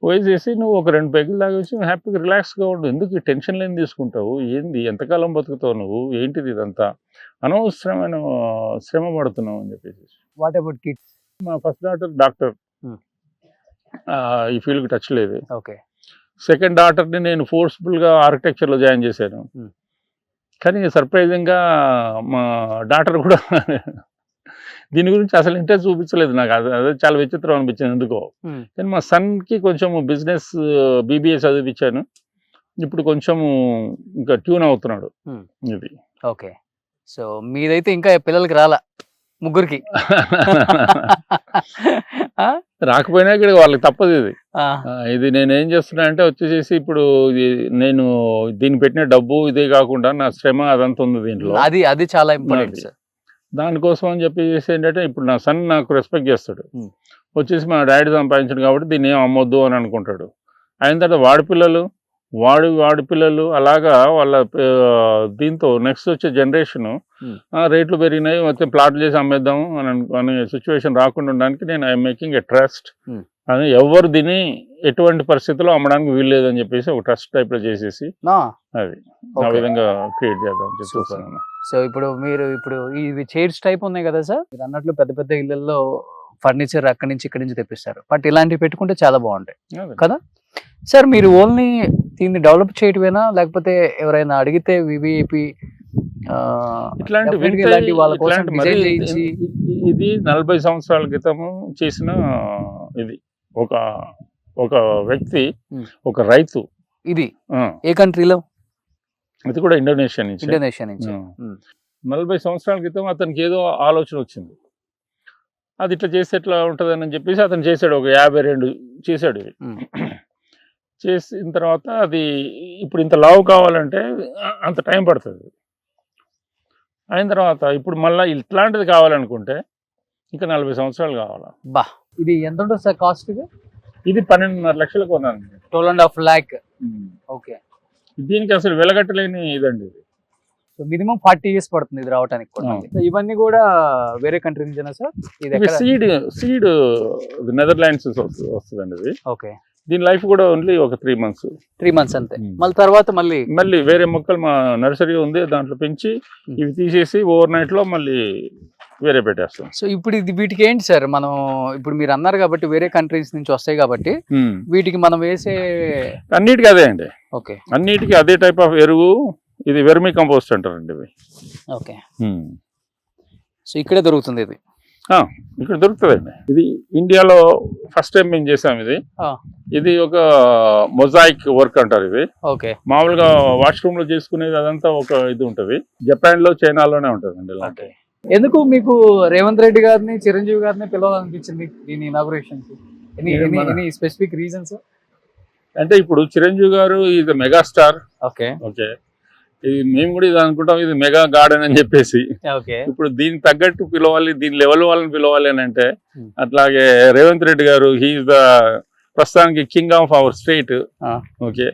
Speaker 3: పోయేసేసి నువ్వు ఒక 2 పెగ్గులు తాగొచ్చి హ్యాపీగా రిలాక్స్గా ఉండు. ఎందుకు ఈ టెన్షన్ లేని తీసుకుంటావు? ఏంది, ఎంతకాలం బతుకుతావు నువ్వు? ఏంటిది ఇదంతా? అనవసరమైన శ్రమ పడుతున్నావు అని చెప్పేసి.
Speaker 2: What about kids?
Speaker 3: మా ఫస్ట్ డాక్టర్, ఈ ఫీల్డ్కి టచ్ లేదు.
Speaker 2: ఓకే.
Speaker 3: సెకండ్ డాటర్ని నేను ఫోర్స్ఫుల్గా ఆర్కిటెక్చర్లో జాయిన్ చేశాను. కానీ సర్ప్రైజింగ్గా మా డాటర్ కూడా దీని గురించి అసలు ఇంట్రెస్ట్ చూపించలేదు. నాకు అదే చాలా విచిత్రం అనిపించింది ఎందుకో. కానీ మా సన్కి కొంచెం బిజినెస్ BBA చదివించాను. ఇప్పుడు కొంచెము ఇంకా ట్యూన్ అవుతున్నాడు. ఇది
Speaker 2: ఓకే. సో మీదైతే ఇంకా పిల్లలకి రాలా ముగ్గురికి.
Speaker 3: రాకపోయినా ఇక్కడ వాళ్ళకి తప్పదు ఇది. ఇది నేను ఏం చేస్తున్నా అంటే వచ్చేసేసి ఇప్పుడు నేను దీన్ని పెట్టిన డబ్బు ఇదే కాకుండా నా శ్రమ అదంతా ఉంది దీంట్లో.
Speaker 2: అది చాలా ఇంపార్టెంట్ సార్.
Speaker 3: దానికోసం అని చెప్పేసి ఏంటంటే ఇప్పుడు నా సన్ నాకు రెస్పెక్ట్ చేస్తాడు. వచ్చేసి మా డాడీ సంపాదించాడు కాబట్టి దీన్ని ఏం అమ్మొద్దు అని అనుకుంటాడు. అయిన తర్వాత వాడి పిల్లలు అలాగా వాళ్ళ దీంతో నెక్స్ట్ వచ్చే జనరేషన్ రేట్లు పెరిగినాయి మొత్తం ప్లాట్లు చేసి అమ్మేద్దాం అనే సిచ్యువేషన్ రాకుండా ఉండడానికి నేను ఐఎమ్ మేకింగ్ ఎ ట్రస్ట్ అని ఎవరు దీన్ని ఎటువంటి పరిస్థితుల్లో అమ్మడానికి వీల్లేదు అని చెప్పేసి ఒక ట్రస్ట్ టైప్ లో చేసేసి అది ఆ విధంగా క్రియేట్ చేద్దాం చెప్పేసి.
Speaker 2: సో ఇప్పుడు మీరు ఇవి చైర్స్ టైప్ ఉన్నాయి కదా సార్, మీరు అన్నట్లు పెద్ద పెద్ద ఇళ్లలో ఫర్నిచర్ అక్కడి నుంచి ఇక్కడి నుంచి తెప్పిస్తారు, బట్ ఇలాంటివి పెట్టుకుంటే చాలా బాగుంటాయి కదా సార్. మీరు ఓన్లీ దీన్ని డెవలప్ చేయటమేనా లేకపోతే ఎవరైనా అడిగితే వివిఐపి
Speaker 3: ఇట్లాంటి వాళ్ళ కోసం ఇది 40 సంవత్సరాల క్రితము చేసిన ఇది ఒక వ్యక్తి ఒక రైతు.
Speaker 2: ఇది ఏ కంట్రీలో?
Speaker 3: అది కూడా ఇండోనేషియా నుంచి. 40 సంవత్సరాల క్రితం అతనికి ఏదో ఆలోచన వచ్చింది, అది ఇట్లా చేస్తే ఎట్లా ఉంటుందని చెప్పేసి అతను చేశాడు. ఒక 52 చేశాడు. చేసిన తర్వాత అది ఇప్పుడు ఇంత లావు కావాలంటే అంత టైం పడుతుంది. అయిన తర్వాత ఇప్పుడు మళ్ళీ ఇట్లాంటిది కావాలనుకుంటే ఇంకా 40 సంవత్సరాలు కావాలా.
Speaker 2: ఇది ఎంత ఉంటుంది సార్ కాస్ట్?
Speaker 3: ఇది 12.5 లక్షలు కొన్నాను.
Speaker 2: 12.5 lakh. ఓకే.
Speaker 3: దీనికి అసలు వెలగట్టలేని ఇదండి. ఇది
Speaker 2: మినిమం 40 years పడుతుంది ఇది రావడానికి కూడా. ఇవన్నీ కూడా వేరే కంట్రీ నుంచేనా సార్? ఇది
Speaker 3: సీడ్ నెదర్లాండ్స్ వస్తుందండి ఇది.
Speaker 2: ఓకే.
Speaker 3: దీని లైఫ్ కూడా ఓన్లీ ఒక 3 months
Speaker 2: అంతే. మళ్ళీ తర్వాత
Speaker 3: మళ్ళీ వేరే మొక్కలు మా నర్సరీ ఉంది దాంట్లో పెంచి ఇవి తీసేసి ఓవర్ నైట్ లో మళ్ళీ వేరే పెట్టేస్తాం.
Speaker 2: సో ఇప్పుడు ఇది వీటికి ఏంటి సార్, మనం ఇప్పుడు మీరు అన్నారు కాబట్టి వేరే కంట్రీస్ నుంచి వస్తాయి కాబట్టి వీటికి మనం వేసే
Speaker 3: అన్నిటికీ అదే అండి.
Speaker 2: ఓకే.
Speaker 3: అన్నిటికీ అదే టైప్ ఆఫ్ ఎరువు. ఇది వెర్మి కంపోస్ట్ అంటారండి ఇవి.
Speaker 2: ఓకే. సో ఇక్కడే దొరుకుతుంది ఇది?
Speaker 3: ఇక్కడ దొరుకుతుందండి. ఇది ఇండియాలో ఫస్ట్ టైం మేము చేసాం. ఇది ఒక మొజాయిక్ వర్క్ అంటారు. ఇది
Speaker 2: ఓకే.
Speaker 3: మామూలుగా వాష్రూమ్ లో చేసుకునేది అదంతా ఒక ఇది ఉంటది. జపాన్ లో చైనాలోనే ఉంటదండి ఇలాంటి.
Speaker 2: ఎందుకు మీకు రేవంత్ రెడ్డి గారిని చిరంజీవి గారిని పిలవాలనిపించింది దీని ఇనాగ్రేషన్? Any specific reasons?
Speaker 3: అంటే ఇప్పుడు చిరంజీవి గారు ఈజ్ మెగాస్టార్.
Speaker 2: ఓకే.
Speaker 3: ఇది మేము కూడా ఇది అనుకుంటాం, ఇది మెగా గార్డెన్ అని చెప్పేసి. ఇప్పుడు దీనికి తగ్గట్టు పిలవాలి, దీని లెవెల్ వాళ్ళని పిలవాలి అని అంటే అట్లాగే రేవంత్ రెడ్డి గారు హీఈస్ ద ప్రస్తుతానికి king of our state. Okay.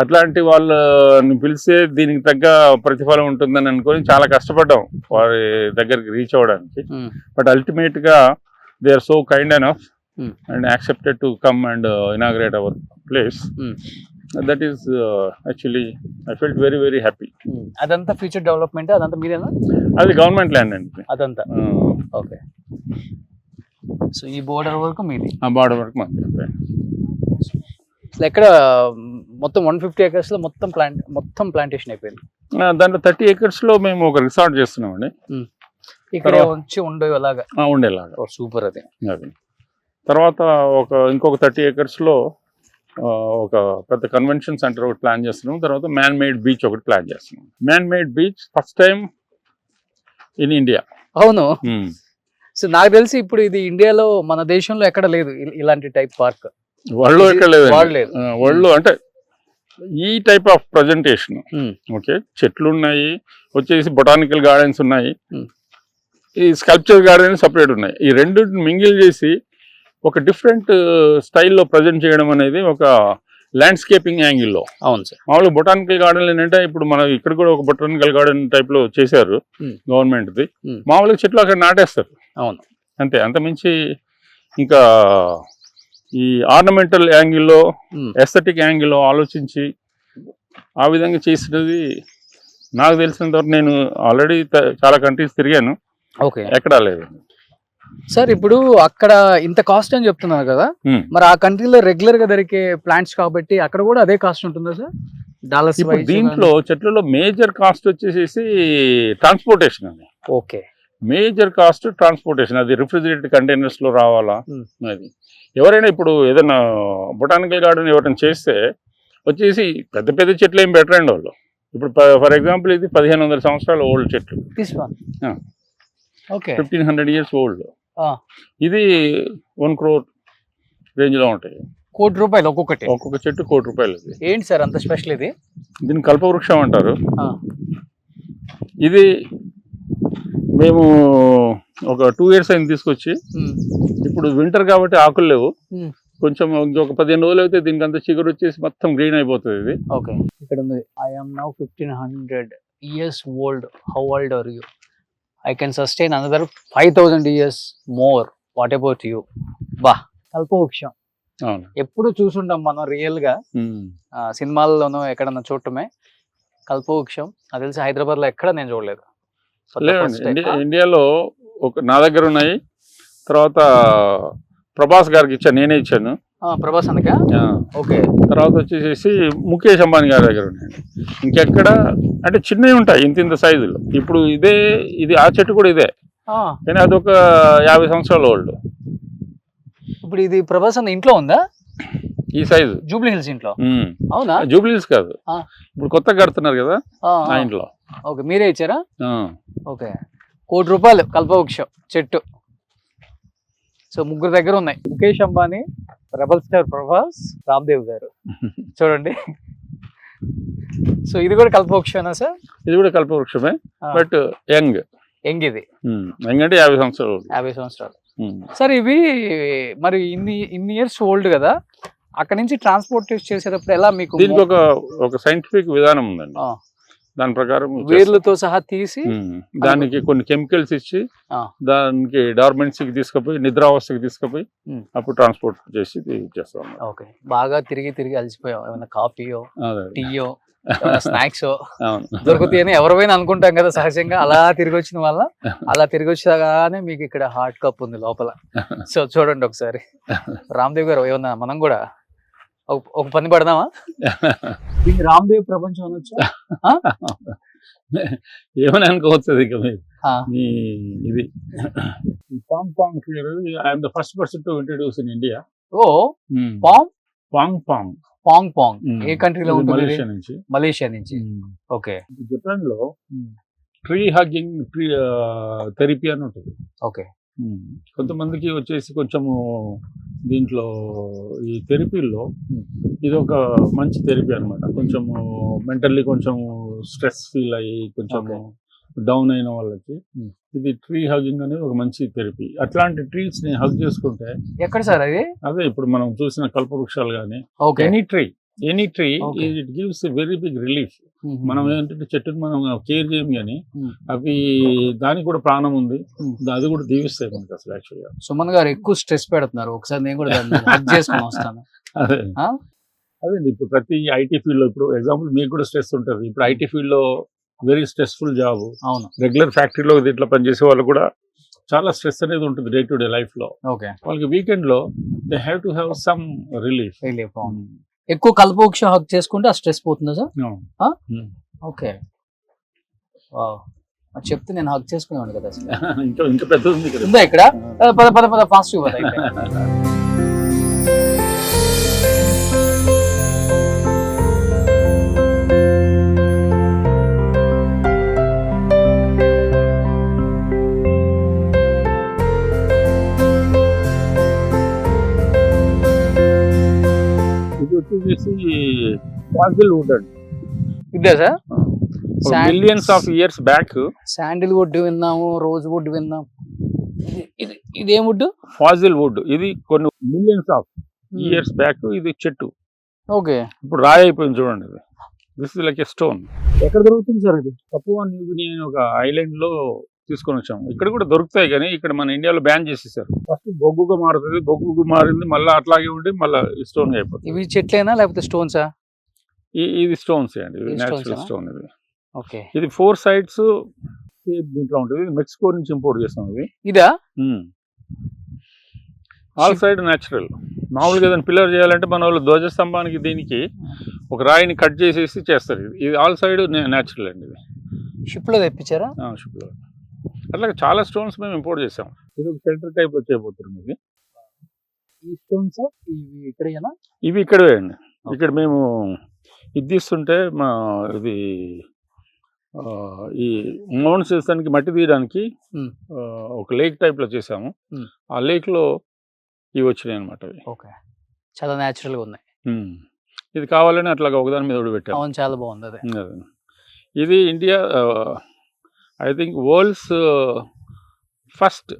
Speaker 3: అట్లాంటి వాళ్ళని పిలిస్తే దీనికి తగ్గ ప్రతిఫలం ఉంటుందని అనుకొని చాలా కష్టపడ్డాం వారి దగ్గరికి రీచ్ అవ్వడానికి. బట్ అల్టిమేట్ గా they are so kind enough and accepted to come and inaugurate our place. That is actually I felt very very happy.
Speaker 2: అదంతా ఫ్యూచర్ డెవలప్మెంట్ అదంతా మీరేనా?
Speaker 3: అది గవర్నమెంట్ ల్యాండ్ అండి
Speaker 2: అదంతా. ఓకే. సో ఈ బోర్డర్ వరకు మీది?
Speaker 3: ఆ బోర్డర్ వరకు మాది.
Speaker 2: అసలు ఎక్కడ మొత్తం 150 acres లో మొత్తం ప్లాంటేషన్ అయిపోయింది.
Speaker 3: దాంట్లో 30 acres లో మేము ఒక రిసార్ట్ చేస్తున్నామండి.
Speaker 2: ఇక్కడ వచ్చి ఉండేలాగా. సూపర్. అది
Speaker 3: తర్వాత ఇంకొక 30 acres లో ఒక పెద్ద కన్వెన్షన్ సెంటర్ ఒకటి ప్లాన్ చేస్తున్నాం. తర్వాత మ్యాన్ మేడ్ బీచ్ ఒకటి ప్లాన్ చేస్తున్నాం. Man made beach first time in India.
Speaker 2: అవును. సో నాకు తెలిసి ఇప్పుడు ఇది ఇండియాలో మన దేశంలో ఎక్కడ లేదు ఇలాంటి టైప్ పార్క్.
Speaker 3: వరల్డ్ లో ఎక్కడ లేదు. వరల్డ్ లో అంటే ఈ టైప్ ఆఫ్ ప్రజెంటేషన్. ఓకే. చెట్లు ఉన్నాయి, వచ్చేసి బొటానికల్ గార్డెన్స్ ఉన్నాయి, ఈ స్కల్ప్చర్ గార్డెన్ సపరేట్ ఉన్నాయి. ఈ రెండు మింగిల్ చేసి ఒక డిఫరెంట్ స్టైల్లో ప్రజెంట్ చేయడం అనేది ఒక ల్యాండ్స్కేపింగ్ యాంగిల్లో.
Speaker 2: అవును సార్.
Speaker 3: మామూలుగా బొటానికల్ గార్డెన్ ఏంటంటే ఇప్పుడు మనం ఇక్కడ కూడా ఒక బొటానికల్ గార్డెన్ టైప్ లో చేశారు గవర్నమెంట్ది. మామూలుగా చెట్లు అక్కడ నాటేస్తారు.
Speaker 2: అవును.
Speaker 3: అంతే. అంతమించి ఇంకా ఈ ఆర్నమెంటల్ యాంగిల్లో ఎస్థెటిక్ యాంగిల్లో ఆలోచించి ఆ విధంగా చేసినది నాకు తెలిసినంత వరకు నేను ఆల్రెడీ చాలా కంట్రీస్ తిరిగాను.
Speaker 2: ఓకే.
Speaker 3: ఎక్కడా లేదు
Speaker 2: సార్. ఇప్పుడు అక్కడ ఇంత కాస్ట్ అని చెప్తున్నారు కదా, మరి ఆ కంట్రీలో రెగ్యులర్ గా దొరికే ప్లాంట్స్ కాబట్టి అక్కడ కూడా అదే కాస్ట్ ఉంటుందా సార్? డాలర్స్.
Speaker 3: దీంట్లో చెట్లలో మేజర్ కాస్ట్ వచ్చేసి ట్రాన్స్పోర్టేషన్ అండి.
Speaker 2: ఓకే.
Speaker 3: Major cost transportation. అది రిఫ్రిజిరేటెడ్ కంటైనర్స్ లో రావాలా. అది ఎవరైనా ఇప్పుడు ఏదైనా బొటానికల్ గార్డెన్ ఎవరైనా చేస్తే వచ్చేసి పెద్ద పెద్ద చెట్లు ఏం పెట్టరండి వాళ్ళు. ఇప్పుడు ఫర్ ఎగ్జాంపుల్ ఇది 1500 సంవత్సరాల ఓల్డ్ చెట్లు,
Speaker 2: this one okay
Speaker 3: 1500 years old.
Speaker 2: Ah.
Speaker 3: ఇది 1 crore రేంజ్లో ఉంటాయి.
Speaker 2: ₹1,00,00,000 ఒక్కొక్కటి.
Speaker 3: ఒక్కొక్క చెట్టు ₹1,00,00,000. ఇది
Speaker 2: ఏంటి సార్ అంత స్పెషల్ ఇది?
Speaker 3: దీన్ని కల్పవృక్షం అంటారు.
Speaker 2: Ah.
Speaker 3: ఇది మేము ఒక 2 years అయింది తీసుకొచ్చి. ఇప్పుడు వింటర్ కాబట్టి ఆకులు లేవు, కొంచెం ఇంకొక 15 రోజులు అయితే దీనికి అంత చిగురు వచ్చేసి మొత్తం గ్రీన్ అయిపోతుంది ఇది.
Speaker 2: ఓకే ఇక్కడ ఉంది I am now 1500 years old. How old are you? I can sustain another 5,000 years more. What about you? బా కల్పవృక్షం
Speaker 3: అవును,
Speaker 2: ఎప్పుడు చూసుంటాం మనం రియల్ గా, సినిమాల్లోనో ఎక్కడన్నా చూడటమే. కల్పవృక్షం అది తెలిసి హైదరాబాద్ లో ఎక్కడ నేను చూడలేదు.
Speaker 3: లేదండి, ఇండియాలో నా దగ్గర ఉన్నాయి. తర్వాత ప్రభాస్ గారికి ఇచ్చాను, నేనే ఇచ్చాను.
Speaker 2: ప్రభాస్ అనక ఓకే.
Speaker 3: తర్వాత వచ్చేసి ముఖేష్ అంబానీ గారి దగ్గర ఉన్నాయండి. ఇంకెక్కడ అంటే చిన్నవి ఉంటాయి ఇంత సైజులో. ఇప్పుడు ఇది ఆ చెట్టు కూడా ఇదే, కానీ అదొక 50 సంవత్సరాల ఓల్డ్.
Speaker 2: ఇప్పుడు ఇది ప్రభాస్ అన్న ఇంట్లో ఉందా
Speaker 3: ఈ సైజు?
Speaker 2: జూబ్లీ హిల్స్ ఇంట్లో. అవునా?
Speaker 3: జూబ్లీ హిల్స్ కాదు, ఇప్పుడు కొత్తగా కడుతున్నారు కదా ఆ ఇంట్లో.
Speaker 2: ఓకే మీరే ఇచ్చారా? ఓకే ₹1,00,00,000 కల్పవృక్షం చెట్టు. సో ముగ్గురు దగ్గర ఉన్నాయి, ముఖేష్ అంబానీ, రెబల్ స్టార్ ప్రభాస్, రామ్దేవ్ గారు. చూడండి. సో ఇది కూడా కల్పవృక్షమేనా సార్?
Speaker 3: ఇది కూడా కల్పవృక్షమే, బట్ యంగ్
Speaker 2: ఇది
Speaker 3: యంగ్ అంటే 50 సంవత్సరాలు.
Speaker 2: 50 సంవత్సరాలు. సార్ ఇవి మరి ఇన్ని ఇయర్స్ ఓల్డ్ కదా, అక్కడ నుంచి ట్రాన్స్పోర్ట్ చేసేటప్పుడు ఎలా మీకు?
Speaker 3: దీనికి ఒక సైంటిఫిక్ విధానం ఉందండి. దాని ప్రకారం
Speaker 2: వేర్లతో సహా తీసి
Speaker 3: దానికి కొన్ని కెమికల్స్ ఇచ్చి దానికి డార్మెంట్స్కి తీసుకుపోయి నిద్రావస్థకి తీసుకుపోయి అప్పుడు ట్రాన్స్పోర్ట్ చేసి ఇచ్చేస్తాం.
Speaker 2: ఓకే బాగా తిరిగి అలసిపోయాం, ఏమైనా కాఫీయో టీయో స్నాక్స్ దొరుకుతాయని ఎవరైనా అనుకుంటాం కదా సహజంగా. అలా తిరిగి వచ్చిన వల్ల అలా తిరిగి వచ్చాగానే మీకు ఇక్కడ హాట్ కప్ ఉంది లోపల. సో చూడండి ఒకసారి. రామ్దేవ్ గారు ఏమన్నా మనం కూడా ఒక పని పడదామా? దీన్ని రామ్దేవ్ ప్రపంచం అనొచ్చు.
Speaker 3: ఏమని అనుకోవచ్చు ఇక ఇది పాంగ్ పాంగ్ I'm the first person to introduce in India.
Speaker 2: ఓ పాంగ్
Speaker 3: పాంగ్ పాంగ్
Speaker 2: పాంగ్ పాంగ్ ఏ కంట్రీలో ఉంటుంది?
Speaker 3: మలేషియా నుంచి.
Speaker 2: మలేషియా నుంచి. ఓకే.
Speaker 3: జపాన్ లో ట్రీ హగ్గింగ్ థెరపీ అని ఉంటుంది.
Speaker 2: ఓకే.
Speaker 3: కొంతమందికి వచ్చేసి కొంచెము దీంట్లో ఈ థెరపీల్లో ఇది ఒక మంచి థెరపీ అనమాట. కొంచెము మెంటల్లీ కొంచెం స్ట్రెస్ ఫీల్ అయ్యి కొంచెము డౌన్ అయిన వాళ్ళకి ఇది ట్రీ హగ్గింగ్ అనేది ఒక మంచి థెరపీ. అట్లాంటి ట్రీస్ ని హగ్ చేసుకుంటే
Speaker 2: ఎక్కడ సార్ అది?
Speaker 3: అదే ఇప్పుడు మనం చూసిన కల్పవృక్షాలు కానీ any tree it gives very big relief. మనం ఏంటంటే చెట్టుని మనం కేర్ చేయం కానీ అవి దానికి కూడా ప్రాణం ఉంది, అది కూడా దీవిస్తాయి మనకి అసలు. యాక్చువల్గా
Speaker 2: సుమన్ గారు ఎక్కువ స్ట్రెస్ పెడుతున్నారు, ఒకసారి నేను కూడా చేసుకుని వస్తాను.
Speaker 3: అదే ఇప్పుడు ప్రతి ఐటీ ఫీల్డ్ లో ఇప్పుడు ఎగ్జాంపుల్ మీకు కూడా స్ట్రెస్ ఉంటుంది. ఇప్పుడు ఐటీ ఫీల్డ్ లో వెరీ స్ట్రెస్ఫుల్ జాబ్.
Speaker 2: అవును.
Speaker 3: రెగ్యులర్ ఫ్యాక్టరీలో ఇట్లా పనిచేసే వాళ్ళు కూడా చాలా స్ట్రెస్ అనేది ఉంటుంది డే టు డే లైఫ్ లో.
Speaker 2: ఓకే.
Speaker 3: వాళ్ళకి వీకెండ్ లో they have to have some relief.
Speaker 2: ఎక్కువ కల్పవృక్షం హగ్ చేసుకుంటే ఆ స్ట్రెస్ పోతుందా సార్? ఓకే. చెప్తే నేను హగ్ చేసుకునేవాడు కదా అసలు.
Speaker 3: ఇంకా పెద్ద ఉంది
Speaker 2: ఉందా ఇక్కడ? పద ఫాస్ట్ పద.
Speaker 3: ఇది వచ్చేసి ఫాసిల్ వుడ్ అండి.
Speaker 2: ఇదే sir?
Speaker 3: Millions of years back
Speaker 2: sandal wood విన్నాము, రోజ్ వుడ్ విన్నాం. ఇదేం వుడ్?
Speaker 3: Fossil would. ఇది కొన్ని మిలియన్స్ ఆఫ్ ఇయర్స్ బ్యాక్ ఇది చెట్టు.
Speaker 2: ఓకే.
Speaker 3: ఇప్పుడు రాయి అయిపోయింది చూడండి. ఇది this is like a stone.
Speaker 2: ఎక్కడ దొరుకుతుంది సార్ ఇది?
Speaker 3: పపువా న్యూ గిని ఒక ఐలాండ్ లో తీసుకొని వచ్చాము. ఇక్కడ కూడా దొరుకుతాయి కానీ ఇక్కడ మన ఇండియాలో బ్యాన్ చేసేసారు. ఫస్ట్ బొగ్గుగా మారుతుంది, బొగ్గుగా మారింది మళ్ళీ అట్లాగే ఉండి మళ్ళీ స్టోన్ అయిపోతుంది.
Speaker 2: ఇవి చెట్లేనా లేకపోతే స్టోన్సా?
Speaker 3: ఇది స్టోన్స్ అండి, ఇది నేచురల్ స్టోన్. ఇది
Speaker 2: ఓకే.
Speaker 3: ఇది 4 sides దీంట్లో ఉంటుంది. మెక్సికో నుంచి ఇంపోర్ట్ చేస్తాం ఇది.
Speaker 2: ఇదా?
Speaker 3: All side natural. మామూలుగా ఏదైనా పిల్లర్ చేయాలంటే మన వాళ్ళు ధ్వజస్తంభానికి దీనికి ఒక రాయిని కట్ చేసేసి చేస్తారు. ఇది ఆల్ సైడ్ న్యాచురల్ అండి. ఇది
Speaker 2: షిప్ లో తెప్పించారా?
Speaker 3: షిప్ లో. అట్లా చాలా స్టోన్స్ మేము ఇంపోర్ట్ చేసాం. ఇది ఒక షెల్టర్ టైప్ లో చేయబోతున్నాం. ఇది
Speaker 2: ఈ స్టోన్స్ ఇవి ఇక్కడేనా?
Speaker 3: ఇవి ఇక్కడే అండి. ఇక్కడ మేము ఇది తీస్తుంటే మా ఇది ఈ మౌంట్ చేసానికి మట్టి తీయడానికి ఒక లేక్ టైప్లో చేసాము. ఆ లేక్లో ఇవి వచ్చినాయి అనమాట.
Speaker 2: ఓకే, చాలా న్యాచురల్గా ఉన్నాయి.
Speaker 3: ఇది కావాలని అట్లాగా ఒకదాని మీద ఒకటి పెట్టాము.
Speaker 2: అవును, చాలా బాగుంది. అదే
Speaker 3: ఇది India I think world's first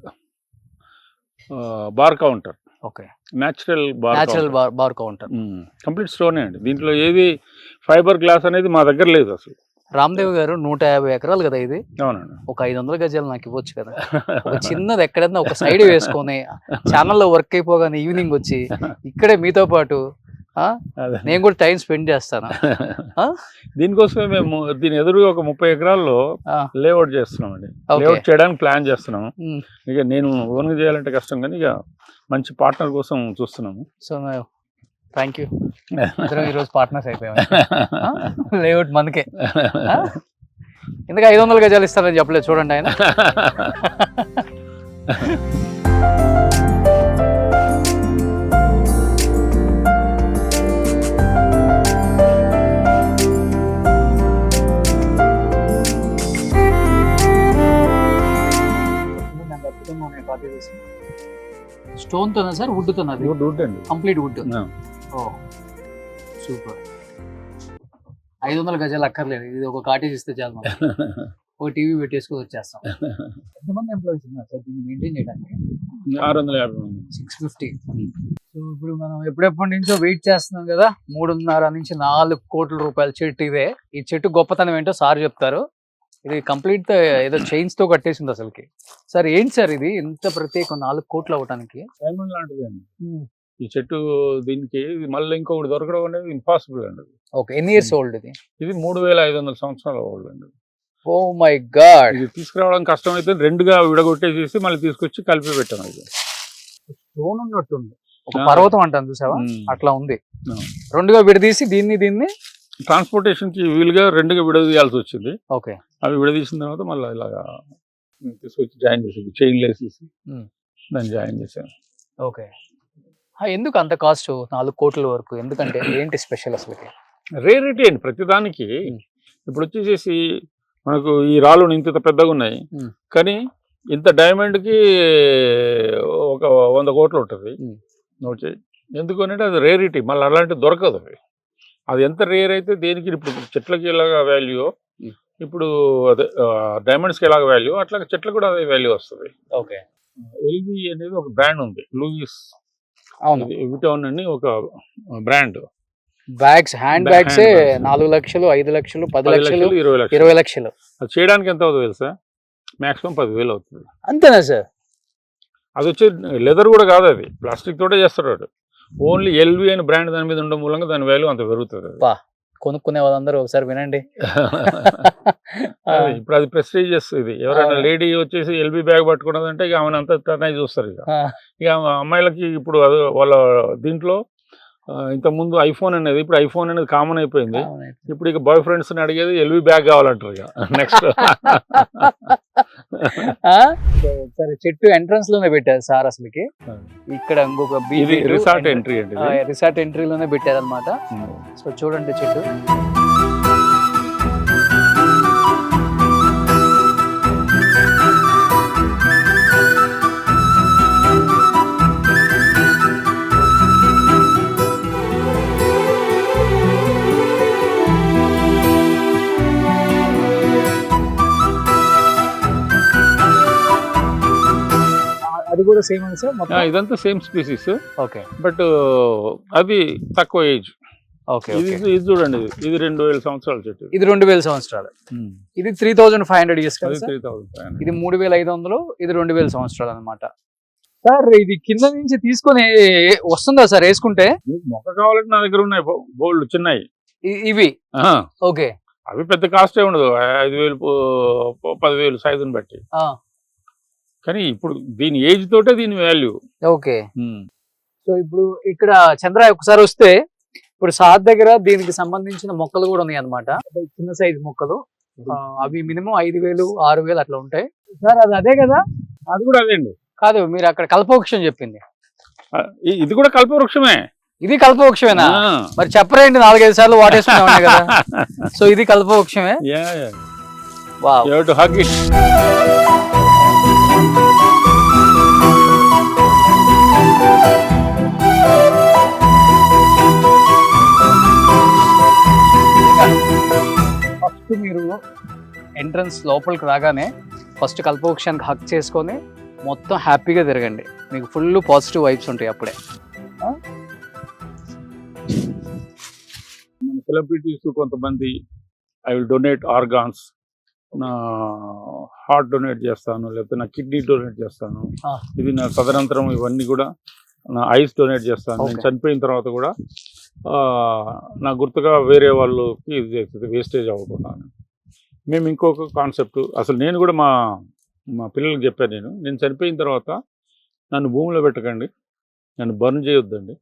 Speaker 3: bar counter.
Speaker 2: Okay,
Speaker 3: natural
Speaker 2: bar counter.
Speaker 3: Complete స్టోనే అండి. దీంట్లో ఏది ఫైబర్ గ్లాస్ అనేది మా దగ్గర లేదు అసలు.
Speaker 2: రామ్దేవ్ గారు 150 ఎకరాలు కదా ఇది.
Speaker 3: అవునండి.
Speaker 2: ఒక 500 గజాలు నాకు ఇవ్వచ్చు కదా. ఒక చిన్నది ఎక్కడైనా ఒక సైడ్ వేసుకొని ఛానల్లో వర్క్ అయిపోగానే ఈవినింగ్ వచ్చి ఇక్కడే మీతో పాటు నేను కూడా టైం స్పెండ్ చేస్తాను.
Speaker 3: దీనికోసమే మేము దీని ఎదురుగా ఒక 30 ఎకరాల్లో లేఅవుట్ చేస్తున్నామండి. లేఅవుట్ చేయడానికి ప్లాన్ చేస్తున్నాము. ఇక నేను ఓన్గా చేయాలంటే కష్టం, కానీ ఇక మంచి పార్ట్నర్ కోసం చూస్తున్నాము.
Speaker 2: So thank you. ఈరోజు పార్ట్నర్స్ అయిపోయాము. లేఅవుట్ మనకే. ఎందుకు 500 గజాలు ఇస్తారని చెప్పలేదు చూడండి ఆయన. స్టోన్ తోనా సార్, వుడ్ తోనా?
Speaker 3: వుడ్ అండి,
Speaker 2: కంప్లీట్ వుడ్. Oh super. 500 గజాలు అక్కర్లేదు, ఇది ఒక కాటేజ్ ఇస్తే చాలు. ఒక టీవీ పెట్టేసుకొని వచ్చేస్తాం. ఎంతమంది ఎంప్లాయీస్ ఉన్నారు సార్ దీన్ని మెయింటైన్ చేయడానికి?
Speaker 3: 650 మంది.
Speaker 2: 650. సో ఇప్పుడు మనం ఎప్పుడెప్పటి నుంచో వెయిట్ చేస్తున్నాం కదా. 3.5 నుంచి 4 కోట్ల రూపాయల చెట్టు ఇదే. ఈ చెట్టు గొప్పతనం ఏంటో సార్ చెప్తారు. ఇది కంప్లీట్ ఏదో చైన్స్ తో కట్టేసింది అసలుకి. సార్ ఏంటి సార్ ఇది ఇంత ప్రత్యేకం 4 కోట్లు అవ్వడానికి?
Speaker 3: డైమండ్ లాంటిది అండి ఈ చెట్టు. దీనికి మళ్ళీ ఇంకొకటి దొరకడం అనేది ఇంపాసిబుల్ అండి.
Speaker 2: ఓకే, ఎన్ని ఇయర్స్ ఓల్డ్ ఇది?
Speaker 3: ఇది 3500 సంవత్సరాల ఓల్డ్ అండి.
Speaker 2: Oh my God.
Speaker 3: ఇది తీసుకురావడం కష్టం అయితే 2గా విడగొట్టేసేసి మళ్ళీ తీసుకొచ్చి కలిపి పెట్టాను. ఇది
Speaker 2: స్టోన్ ఉన్నట్టుంది, ఒక పర్వతం అంటాను చూసావా, అట్లా ఉంది. 2గా విడదీసి దీన్ని
Speaker 3: ట్రాన్స్పోర్టేషన్ కి వీలుగా 2గా విడదీయాల్సి వచ్చింది.
Speaker 2: ఓకే,
Speaker 3: అవి విడదీసిన తర్వాత మళ్ళీ ఇలాగా తీసుకొచ్చి జాయిన్ చేసి చైన్లు వేసేసి దాన్ని జాయిన్ చేశాను.
Speaker 2: ఓకే, ఎందుకు అంత కాస్ట్ 4 కోట్ల వరకు? ఎందుకంటే ఏంటి స్పెషల్ అసలు?
Speaker 3: రేరిటీ అండి ప్రతిదానికి. ఇప్పుడు వచ్చేసేసి మనకు ఈ రాళ్ళు ఇంత పెద్దగా ఉన్నాయి, కానీ ఇంత డైమండ్కి ఒక 100 కోట్లు ఉంటుంది. ఎందుకు అంటే అది రేరిటీ, మళ్ళీ అలాంటివి దొరకదు. అది ఎంత రేర్ అయితే దేనికి ఇప్పుడు చెట్లకి ఎలాగా వాల్యూ, ఇప్పుడు అదే డైమండ్స్కి ఎలాగ వాల్యూ, అట్లా చెట్లకు కూడా అదే వాల్యూ వస్తుంది.
Speaker 2: ఓకే,
Speaker 3: ఎల్వి అనేది ఒక బ్రాండ్ ఉంది, లూయిస్ విటాన్ అని ఒక బ్రాండ్.
Speaker 2: బ్యాగ్స్, హ్యాండ్ బ్యాగ్స్ 4 లక్షలు, 5 లక్షలు, 10 లక్షలు, 20 లక్షలు.
Speaker 3: అది చేయడానికి ఎంత అవుతుంది తెలుసా? మాక్సిమం 10,000 అవుతుంది.
Speaker 2: అంతేనా సార్?
Speaker 3: అది వచ్చి లెదర్ కూడా కాదు, అది ప్లాస్టిక్ తోటే చేస్తాడు. ఓన్లీ ఎల్వి అని బ్రాండ్ దాని మీద ఉండడం మూలంగా దాని వాల్యూ అంత పెరుగుతుంది.
Speaker 2: కొనుక్కునే వాళ్ళందరూ ఒకసారి వినండి.
Speaker 3: ఇప్పుడు అది ప్రెస్టీజియస్. ఇది ఎవరైనా లేడీ వచ్చేసి ఎల్బీ బ్యాగ్ పట్టుకున్నదంటే ఇక ఆమెను అంత టర్న్ చూస్తారు. ఇక అమ్మాయిలకి ఇప్పుడు అది వాళ్ళ దీంట్లో ఇంతకుముందు ఐఫోన్ అనేది, ఇప్పుడు ఐఫోన్ అనేది కామన్ అయిపోయింది. ఇప్పుడు ఇక బాయ్ ఫ్రెండ్స్ ని అడిగేది ఎల్వి బ్యాగ్ కావాలంటారు. ఇక నెక్స్ట్
Speaker 2: సరే, చెట్టు ఎంట్రన్స్ లోనే పెట్టారు సార్ అసలుకి. ఇక్కడ ఇంకొక
Speaker 3: రిసార్ట్ ఎంట్రీ అండి,
Speaker 2: రిసార్ట్ ఎంట్రీలోనే పెట్టారు అనమాట. సో చూడండి చెట్టు. అది కూడా సేమ్ అని సార్?
Speaker 3: ఇదంతా సేమ్ స్పీసీస్.
Speaker 2: ఓకే,
Speaker 3: బట్ అది తక్కువ ఏజ్.
Speaker 2: ఓకే,
Speaker 3: ఇది చూడండి, ఇది 2000 సంవత్సరాల చెట్టు.
Speaker 2: ఇది 2000 సంవత్సరాలు. ఇది 3500 ఇయర్స్. ఇది 3500, ఇది 2000 సంవత్సరాలు అనమాట. సార్ ఇది కింద నుంచి తీసుకొని వస్తుందా సార్ వేసుకుంటే?
Speaker 3: మొక్క కావాలంటే నా దగ్గర ఉన్నాయి బోల్డ్ చిన్నవి
Speaker 2: ఇవి. ఓకే,
Speaker 3: అవి పెద్ద కాస్టే ఉండదు, 5,000 10,000 సైజుని బట్టి. కానీ ఇప్పుడు దీని ఏజ్ తోటే దీని వాల్యూ.
Speaker 2: ఓకే, సో ఇప్పుడు ఇక్కడ చంద్ర ఒకసారి వస్తే ఇప్పుడు సార్ దగ్గర దీనికి సంబంధించిన మొక్కలు కూడా ఉన్నాయి అనమాట. చిన్న సైజ్ మొక్కలు, అవి మినిమం 5,000 6,000 అట్లా ఉంటాయి. సార్ అది అదే కదా?
Speaker 3: అది కూడా అదే అండి.
Speaker 2: కాదు, మీరు అక్కడ కల్పవృక్షం చెప్పింది,
Speaker 3: ఇది కూడా కల్పవృక్షమే.
Speaker 2: ఇది కల్పవృక్షమేనా? మరి చెప్పరేంటి 4-5 సార్లు వాటేసుకునే ఉన్నాయి కదా. సో ఇది కల్పవృక్షమే. Wow.
Speaker 3: You have to hug it.
Speaker 2: First మీరు ఎంట్రన్స్ లోపలికి రాగానే ఫస్ట్ కల్పవృక్షానికి హక్ చేసుకొని మొత్తం హ్యాపీగా తిరగండి. మీకు ఫుల్ పాజిటివ్ వైబ్స్ ఉంటాయి అప్పుడే.
Speaker 3: మన సెలబ్రిటీస్ కొంతమంది ఐ విల్ డొనేట్ ఆర్గాన్స్, నా హార్ట్ డొనేట్ చేస్తాను, లేకపోతే నా కిడ్నీ డొనేట్ చేస్తాను, ఇది నా తదనంతరం ఇవన్నీ కూడా నా ఐస్ డొనేట్ చేస్తాను, నేను చనిపోయిన తర్వాత కూడా నా గుర్తుగా వేరే వాళ్ళకి ఇది చేస్తుంది, వేస్టేజ్ అవ్వకుండా. మేము ఇంకొక కాన్సెప్ట్, అసలు నేను కూడా మా పిల్లలకి చెప్పాను, నేను చనిపోయిన తర్వాత నన్ను భూమిలో పెట్టకండి, నన్ను బర్న్ చేయొద్దండి,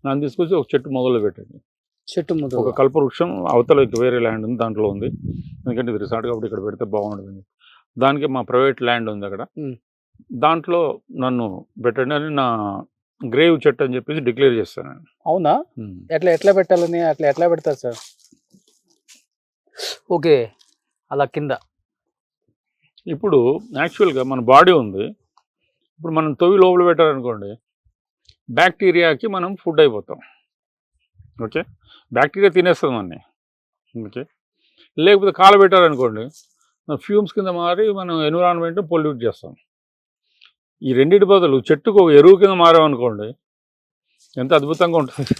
Speaker 3: నన్ను తీసుకొచ్చి ఒక చెట్టు మొదలు పెట్టండి.
Speaker 2: చెట్టు
Speaker 3: ఒక కల్పవృక్షం అవతల వేరే ల్యాండ్ ఉంది, దాంట్లో ఉంది, ఎందుకంటే ఇది రిసార్ట్ కాబట్టి ఇక్కడ పెడితే బాగుంటుంది, దానికి మా ప్రైవేట్ ల్యాండ్ ఉంది అక్కడ, దాంట్లో నన్ను పెట్టండి అని నా గ్రేవ్ చెట్టు అని చెప్పేసి డిక్లేర్ చేస్తాను.
Speaker 2: అవునా? ఎట్లా పెట్టాలని ఎట్లా పెడతారు సార్? ఓకే, అలా కింద.
Speaker 3: ఇప్పుడు యాక్చువల్గా మన బాడీ ఉంది, ఇప్పుడు మనం తొవి లోపల పెట్టారనుకోండి, బ్యాక్టీరియాకి మనం ఫుడ్ అయిపోతాం. ఓకే, బ్యాక్టీరియా తినేస్తుంది అన్నీ. ఓకే, లేకపోతే కాలబెట్టారనుకోండి, ఫ్యూమ్స్ కింద మారి మనం ఎన్విరాన్మెంట్ పొల్యూట్ చేస్తాం. ఈ రెండింటి బదులు చెట్టుకు ఒక ఎరువు కింద మారామనుకోండి, ఎంత అద్భుతంగా ఉంటుంది.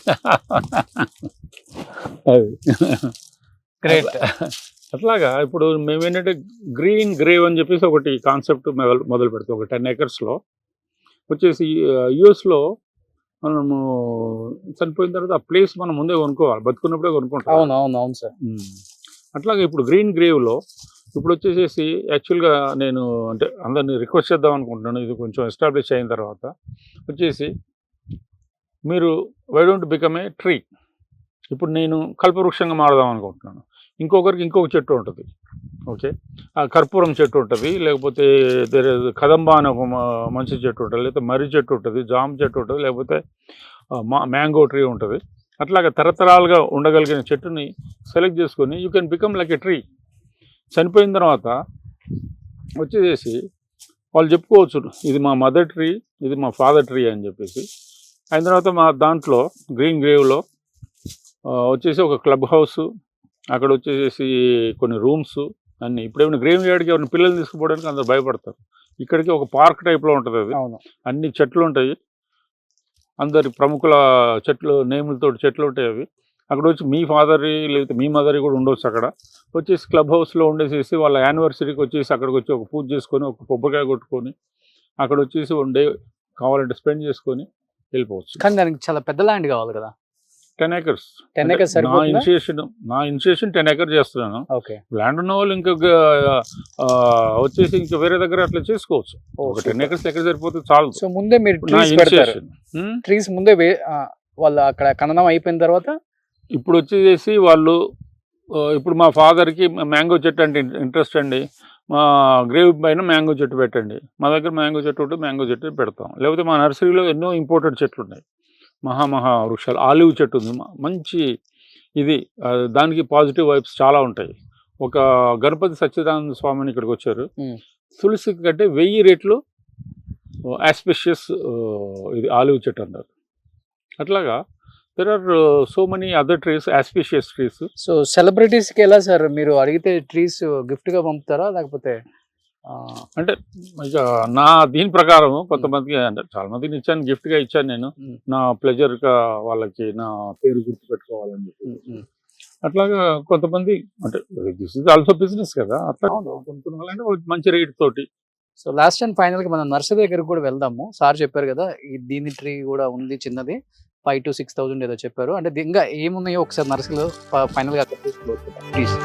Speaker 3: అది
Speaker 2: గ్రేట్.
Speaker 3: అట్లాగా ఇప్పుడు మేము ఏంటంటే గ్రీన్ గ్రేవ్ అని చెప్పేసి ఒకటి కాన్సెప్ట్ మొదలు పెడతాం. ఒక 10 acresలో వచ్చేసి యూఎస్లో మనము చనిపోయిన తర్వాత ఆ ప్లేస్ మనం ముందే కొనుక్కోవాలి, బతుకున్నప్పుడే కొనుక్కుంటాం.
Speaker 2: అవును సార్.
Speaker 3: అట్లాగే ఇప్పుడు గ్రీన్ గ్రేవ్లో ఇప్పుడు వచ్చేసేసి యాక్చువల్గా నేను అంటే అందరినీ రిక్వెస్ట్ చేద్దాం అనుకుంటున్నాను, ఇది కొంచెం ఎస్టాబ్లిష్ అయిన తర్వాత వచ్చేసి మీరు why don't become a tree. ఇప్పుడు నేను కల్పవృక్షంగా మారదాం అనుకుంటున్నాను, ఇంకొకరికి ఇంకొక చెట్టు ఉంటుంది. ఓకే, ఆ కర్పూరం చెట్టు ఉంటుంది, లేకపోతే కదంబ అనే ఒక మంచి చెట్టు ఉంటుంది, లేకపోతే మర్రి చెట్టు ఉంటుంది, జామ చెట్టు ఉంటుంది, లేకపోతే మ్యాంగో ట్రీ ఉంటుంది. అట్లాగా తరతరాలుగా ఉండగలిగిన చెట్టుని సెలెక్ట్ చేసుకొని you can become like a tree. చనిపోయిన తర్వాత వచ్చేసి వాళ్ళు చెప్పుకోవచ్చు, ఇది మా మదర్ ట్రీ, ఇది మా ఫాదర్ ట్రీ అని చెప్పేసి. అయిన తర్వాత మా దాంట్లో గ్రీన్ గ్రేవ్లో వచ్చేసి ఒక క్లబ్ హౌస్, అక్కడ వచ్చేసి కొన్ని రూమ్స్ అన్నీ. ఇప్పుడు ఏమైనా గ్రేవ్ యార్డ్కి ఎవరైనా పిల్లల్ని తీసుకుపోవడానికి అందరు భయపడతారు, ఇక్కడికి ఒక పార్క్ టైప్లో ఉంటుంది అది. అన్ని చెట్లు ఉంటాయి, అందరి ప్రముఖుల చెట్లు నేములతో చెట్లు ఉంటాయి అవి. అక్కడ వచ్చి మీ ఫాదర్ లేకపోతే మీ మదర్ కూడా ఉండవచ్చు. అక్కడ వచ్చేసి క్లబ్ హౌస్లో ఉండేసేసి వాళ్ళ యానివర్సరీకి వచ్చేసి అక్కడికి వచ్చి ఒక పూజ చేసుకొని, ఒక కొబ్బరికాయ కొట్టుకొని, అక్కడ వచ్చేసి 1 day కావాలంటే స్పెండ్ చేసుకొని వెళ్ళిపోవచ్చు.
Speaker 2: కానీ దానికి చాలా పెద్ద ల్యాండ్ కావాలి కదా.
Speaker 3: 10 acres. నా ఇనిషియేషన్ 10 acres చేస్తున్నాను. ల్యాండ్ ఉన్న వాళ్ళు ఇంకా వచ్చేసి ఇంకా వేరే దగ్గర అట్లా చేసుకోవచ్చు. ఒక 10 acres ఎక్కడ సరిపోతే చాలు.
Speaker 2: సో ముందే మీరు ట్రీస్ ముందే వాళ్ళు అక్కడ ఖననం అయిపోయిన తర్వాత
Speaker 3: ఇప్పుడు వచ్చేసి వాళ్ళు ఇప్పుడు మా ఫాదర్కి మ్యాంగో చెట్టు అంటే ఇంట్రెస్ట్ అండి, మా గ్రేవ్ పైన మ్యాంగో చెట్టు పెట్టండి. మా దగ్గర మ్యాంగో చెట్టు ఉంటే మ్యాంగో చెట్టు పెడతాం. లేకపోతే మా నర్సరీలో ఎన్నో ఇంపోర్టెడ్ చెట్లు ఉన్నాయి, మహా వృక్షాలు. ఆలివ్ చెట్టు ఉంది మంచి, ఇది దానికి పాజిటివ్ వైబ్స్ చాలా ఉంటాయి. ఒక గణపతి సచ్చిదానంద స్వామిని ఇక్కడికి వచ్చారు, తులసి కంటే 1000 రెట్లు ఆస్పిషియస్ ఇది ఆలివ్ చెట్టు అన్నారు. అట్లాగా there are so many other trees, auspicious trees.
Speaker 2: So సెలబ్రిటీస్కి ఎలా సార్ మీరు అడిగితే ట్రీస్ గిఫ్ట్గా పంపుతారా, లేకపోతే
Speaker 3: అంటే ఇక నా దీని ప్రకారం కొంతమందికి అంటే చాలా మందికి ఇచ్చాను, గిఫ్ట్గా ఇచ్చాను నేను, నా ప్లెజర్గా వాళ్ళకి నా పేరు గుర్తు పెట్టుకోవాలని చెప్పి. అట్లాగా కొంతమంది అంటే దిస్ ఇస్ ఆల్సో బిజినెస్ కదా, అట్లా కొనుక్కోవాలంటే మంచి రేట్ తోటి.
Speaker 2: సో లాస్ట్ అండ్ ఫైనల్గా మనం నర్సరీ దగ్గరికి కూడా వెళ్దాము. సార్ చెప్పారు కదా దీని ట్రీ కూడా ఉంది చిన్నది, 5,000 to 6,000 ఏదో చెప్పారు. అంటే ఇంకా ఏమున్నాయో ఒకసారి నర్సరీలో ఫైనల్గా ప్లీజ్.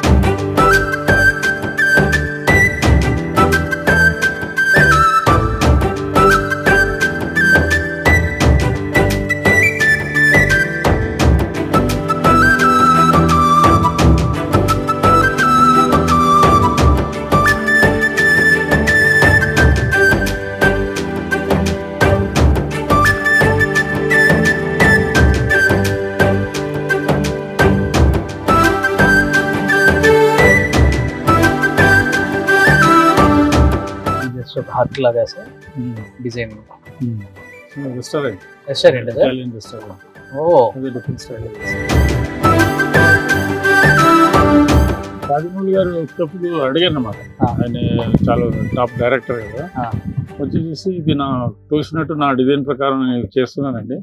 Speaker 2: సో ఒక హట్ లాగా sir design
Speaker 3: restaurant,
Speaker 2: restaurant sir.
Speaker 3: Italian restaurant,
Speaker 2: ఓ
Speaker 3: అదే డిఫరెంట్ స్టైల్. రాజమౌళి గారు వచ్చేటప్పుడు అడిగాను అన్నమాట, ఆయన చాలా టాప్ డైరెక్టర్ కదా, వచ్చి చూసి ఇది నా తోసినట్టు నా డిజైన్ ప్రకారం నేను చేస్తున్నానండి,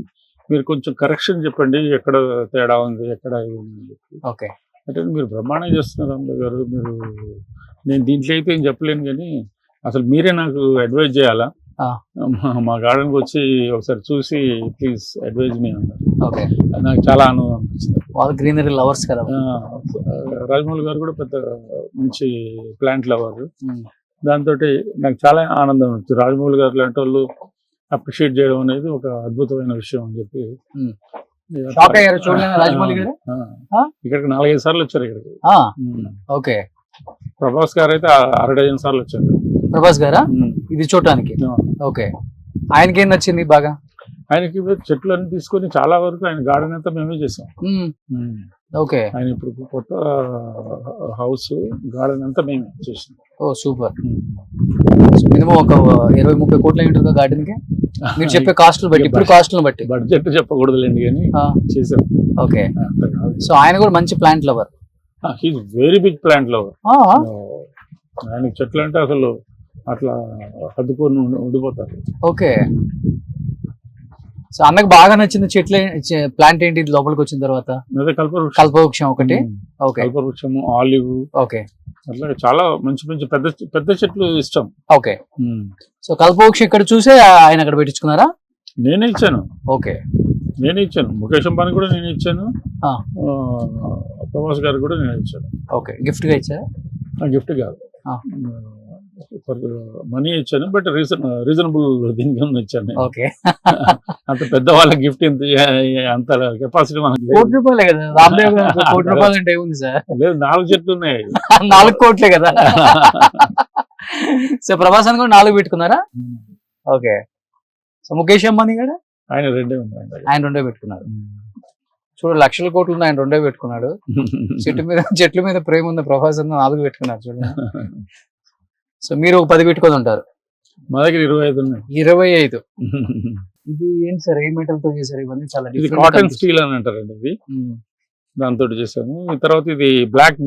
Speaker 3: మీరు కొంచెం కరెక్షన్ చెప్పండి, ఎక్కడ తేడా ఉంది, ఎక్కడ ఇది ఉంది అని చెప్పి.
Speaker 2: ఓకే.
Speaker 3: అంటే మీరు బ్రహ్మాండంగా చేస్తున్నారు రామదేవ్ గారు, మీరు నేను దీంట్లో అయితే ఏం చెప్పలేను కానీ అసలు మీరే నాకు అడ్వైజ్ చేయాలా, మా గార్డెన్కి వచ్చి ఒకసారి చూసి ప్లీజ్ అడ్వైజ్ మీ అన్నారు.
Speaker 2: ఓకే.
Speaker 3: నాకు చాలా ఆనందం అనిపించింది.
Speaker 2: వాళ్ళు గ్రీనరీ లవర్స్ కదా.
Speaker 3: రాజమౌళి గారు కూడా పెద్ద మంచి ప్లాంట్ లవర్, దాంతో నాకు చాలా ఆనందం అనిపించింది. రాజమౌళి గారు లాంటి వాళ్ళు అప్రిషియేట్ చేయడం అనేది ఒక అద్భుతమైన విషయం అని చెప్పి.
Speaker 2: రాజమౌళి గారు
Speaker 3: ఇక్కడికి 4-5 సార్లు వచ్చారు ఇక్కడికి.
Speaker 2: ఓకే.
Speaker 3: ప్రభాస్ గారు అయితే 6 డజన్ సార్లు వచ్చారు.
Speaker 2: ప్రభాస్ గారా ఇది చూడటానికి? ఓకే. ఆయనకి ఏం నచ్చింది బాగా?
Speaker 3: ఆయనకి చెట్లు అన్ని తీసుకొని చాలా వరకు ఆయన గార్డెన్ అంతా మేమే చేసాం.
Speaker 2: ఓకే.
Speaker 3: ఆయన ఇప్పుడు కొత్త హౌస్ గార్డెన్ అంతా మేమే చేసాం.
Speaker 2: ఓ సూపర్. మినిమం ఒక 20-30 కోట్లు అయి ఉంటుంది గార్డెన్ కి మీరు చెప్పే కాస్ట్లు బట్టి, ఇప్పుడు కాస్ట్లను బట్టి.
Speaker 3: బడ్జెట్ చెప్పకూడదులేండి కానీ చేసాం.
Speaker 2: ఓకే. సో ఆయన కూడా మంచి plant lover.
Speaker 3: He's very big plant lover. ఆయనకి చెట్లు అంటే అసలు అట్లా హద్దుకొని ఉండిపోతారు.
Speaker 2: ఓకే. సో అన్నకు బాగా నచ్చిన చెట్లు ప్లాంట్ ఏంటి లోపలికి వచ్చిన తర్వాత? కల్పవృక్షం ఒకటి. ఓకే.
Speaker 3: కల్పవృక్షము, ఆలివ్.
Speaker 2: ఓకే.
Speaker 3: అట్లా చాలా మంచి మంచి పెద్ద పెద్ద చెట్లు ఇష్టం.
Speaker 2: ఓకే. సో కల్పవృక్షం ఇక్కడ చూసే ఆయన అక్కడ పెట్టించుకున్నారా?
Speaker 3: నేనే ఇచ్చాను.
Speaker 2: ఓకే.
Speaker 3: నేనే ఇచ్చాను. ముఖేష్ అంబానీ కూడా నేనే ఇచ్చాను. ప్రభాస్ గారు కూడా నేనే ఇచ్చాను.
Speaker 2: ఓకే. గిఫ్ట్ గా ఇచ్చారా?
Speaker 3: గిఫ్ట్ కాదు, మనీ ఇచ్చాను, బట్ రీజనబుల్ దీనికి ఇచ్చాను.
Speaker 2: ఓకే.
Speaker 3: అంత పెద్ద వాళ్ళ గిఫ్ట్ అంత కెపాసిటీ మనకి
Speaker 2: ₹1 కదా. రామదేవ్ గారు ₹1 అంటే ఏముంది సార్?
Speaker 3: లేదు, 4 చెట్లు ఉన్నాయి.
Speaker 2: 4 కోట్లే కదా. సో ప్రభాస్ అని కూడా 4 పెట్టుకున్నారా? ఓకే. సో ముఖేష్ అంబానీ గారు
Speaker 3: ఆయన 2 ఉన్నాయి.
Speaker 2: ఆయన 2 పెట్టుకున్నారు. చూడు, లక్షల కోట్లు ఉన్నాయి, ఆయన 2 పెట్టుకున్నాడు. చెట్ల మీద ప్రేమ ఉంది ప్రభాస్ అన్న 4 పెట్టుకున్నారు చూడండి. సో మీరు ఒక 10 పెట్టుకొని ఉంటారు.
Speaker 3: మా దగ్గర 25 ఉన్నాయి.
Speaker 2: 25. ఇది ఏంటి సార్, ఏ మెటల్ తో చేశారు ఇవన్నీ? చాలా
Speaker 3: ఇది కాటన్ స్టీల్ అని అంటారండి. ఇది దాంతో చేసాము. ఈ తర్వాత ఇది బ్లాక్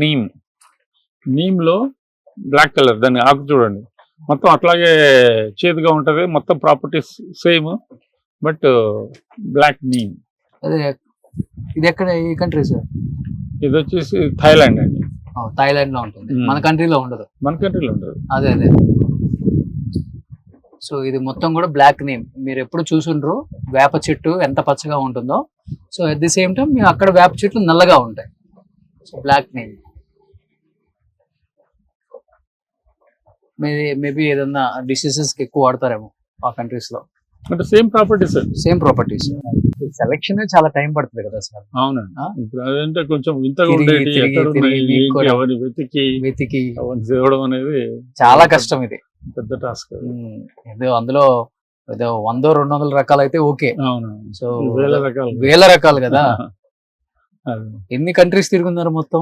Speaker 3: నీమ్ లో బ్లాక్ కలర్, దాన్ని ఆకు చూడండి మొత్తం అట్లాగే చేదుగా ఉంటది, మొత్తం properties same, but black neem.
Speaker 2: అదే, ఇది ఎక్కడ, ఏ కంట్రీ సార్?
Speaker 3: ఇది వచ్చేసి థాయిలాండ్ అండి.
Speaker 2: థాయిలాండ్ లో ఉంటుంది, మన కంట్రీలో ఉండదు.
Speaker 3: మన కంట్రీలో ఉండదు.
Speaker 2: అదే. సో ఇది మొత్తం కూడా బ్లాక్ నేమ్. మీరు ఎప్పుడు చూసుండ్రు వేప చెట్టు ఎంత పచ్చగా ఉంటుందో, so at the same time మీరు అక్కడ వేప చెట్లు నల్లగా ఉంటాయి. So black name. మేబీ ఏదన్నా డిసీజెస్ కి ఎక్కువ వాడతారేమో ఆ కంట్రీస్ లో.
Speaker 3: అంటే సేమ్ ప్రాపర్టీస్.
Speaker 2: సెలక్షన్ చాలా టైం పడుతుంది కదా సార్?
Speaker 3: అవునండి. ఇప్పుడు అదంటే కొంచెం వింతగా ఉండేది, ఎవరిని వెతికి అవన్నీ తేవడం అనేది
Speaker 2: చాలా కష్టం. ఇది
Speaker 3: పెద్ద టాస్క్.
Speaker 2: ఏదో అందులో ఏదో 100-200 రకాలు అయితే ఓకే.
Speaker 3: అవును.
Speaker 2: సో
Speaker 3: వేల రకాలు
Speaker 2: కదా. ఎన్ని కంట్రీస్ తిరుగుతున్నారు మొత్తం?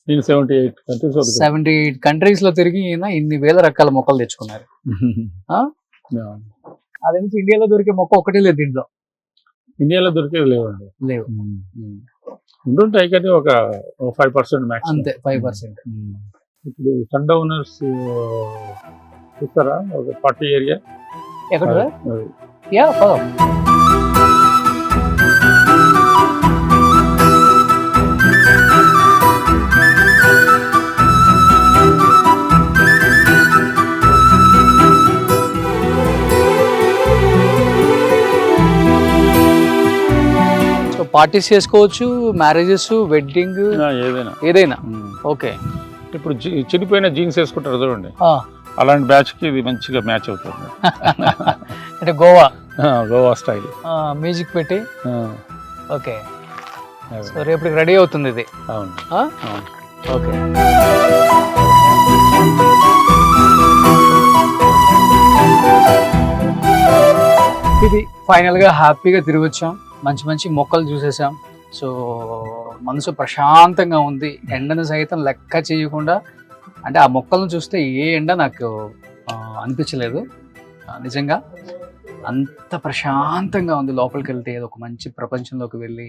Speaker 3: నేను
Speaker 2: 78 కంట్రీస్ లో తిరిగి ఇన్ని వేల రకాల మొక్కలు తెచ్చుకున్నారు. అదే ఇండియాలో దొరికే మొక్క ఒకటే లేదు దీంట్లో.
Speaker 3: ఇండియాలో దొరికేది లేవండి.
Speaker 2: లేవు.
Speaker 3: ఉండుంటాయి కానీ ఒక 5% మ్యాక్స్,
Speaker 2: అంతే. 5%.
Speaker 3: ఇప్పుడు సన్ డౌనర్స్ చూస్తారా, ఒక 40 ఏరియా
Speaker 2: ఎక్కడ? పార్టీస్ చేసుకోవచ్చు, మ్యారేజెస్, వెడ్డింగ్, ఏదైనా. ఓకే.
Speaker 3: ఇప్పుడు చిరిగిపోయిన జీన్స్ వేసుకుంటారు చూడండి, అలాంటి బ్యాచ్ కి ఇది మంచిగా మ్యాచ్ అవుతుంది.
Speaker 2: అంటే గోవా
Speaker 3: స్టైల్
Speaker 2: మ్యూజిక్ పెట్టి. ఓకే. సో రేపటికి రెడీ అవుతుంది ఇది.
Speaker 3: అవును.
Speaker 2: ఓకే. ఇది ఫైనల్ గా హ్యాపీగా తిరిగి వచ్చాం, మంచి మంచి మొక్కలు చూసేసాం. సో మనసు ప్రశాంతంగా ఉంది. ఎండను సైతం లెక్క చేయకుండా, అంటే ఆ మొక్కలను చూస్తే ఏ ఎండ నాకు అనిపించలేదు. నిజంగా అంత ప్రశాంతంగా ఉంది. లోపలికి వెళ్తే ఏదో ఒక మంచి ప్రపంచంలోకి వెళ్ళి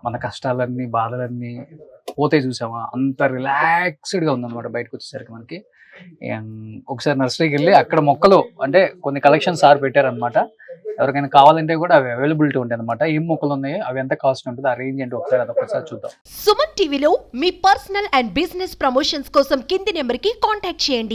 Speaker 2: మన కష్టాలన్నీ బాధలన్నీ పోతే చూసామా, అంత రిలాక్స్డ్గా ఉందన్నమాట బయటకు వచ్చేసరికి మనకి. ఒకసారి నర్సరీకి వెళ్ళి అక్కడ మొక్కలు అంటే కొన్ని కలెక్షన్స్ సార్ పెట్టారనమాట. ఎవరికైనా కావాలంటే కూడా అవి అవైలబిలిటీ ఉంటాయి అనమాట. ఏం మొక్కలు ఉన్నాయో అవి ఎంత కాస్ట్ ఉంటుందో ఆ రేంజ్ ఏంటో ఒకసారి అదొకసారి చూద్దాం.
Speaker 4: సుమన్ టీవీలో మీ పర్సనల్ అండ్ బిజినెస్ ప్రమోషన్స్ కోసం కింది నెంబర్కి కాంటాక్ట్ చేయండి.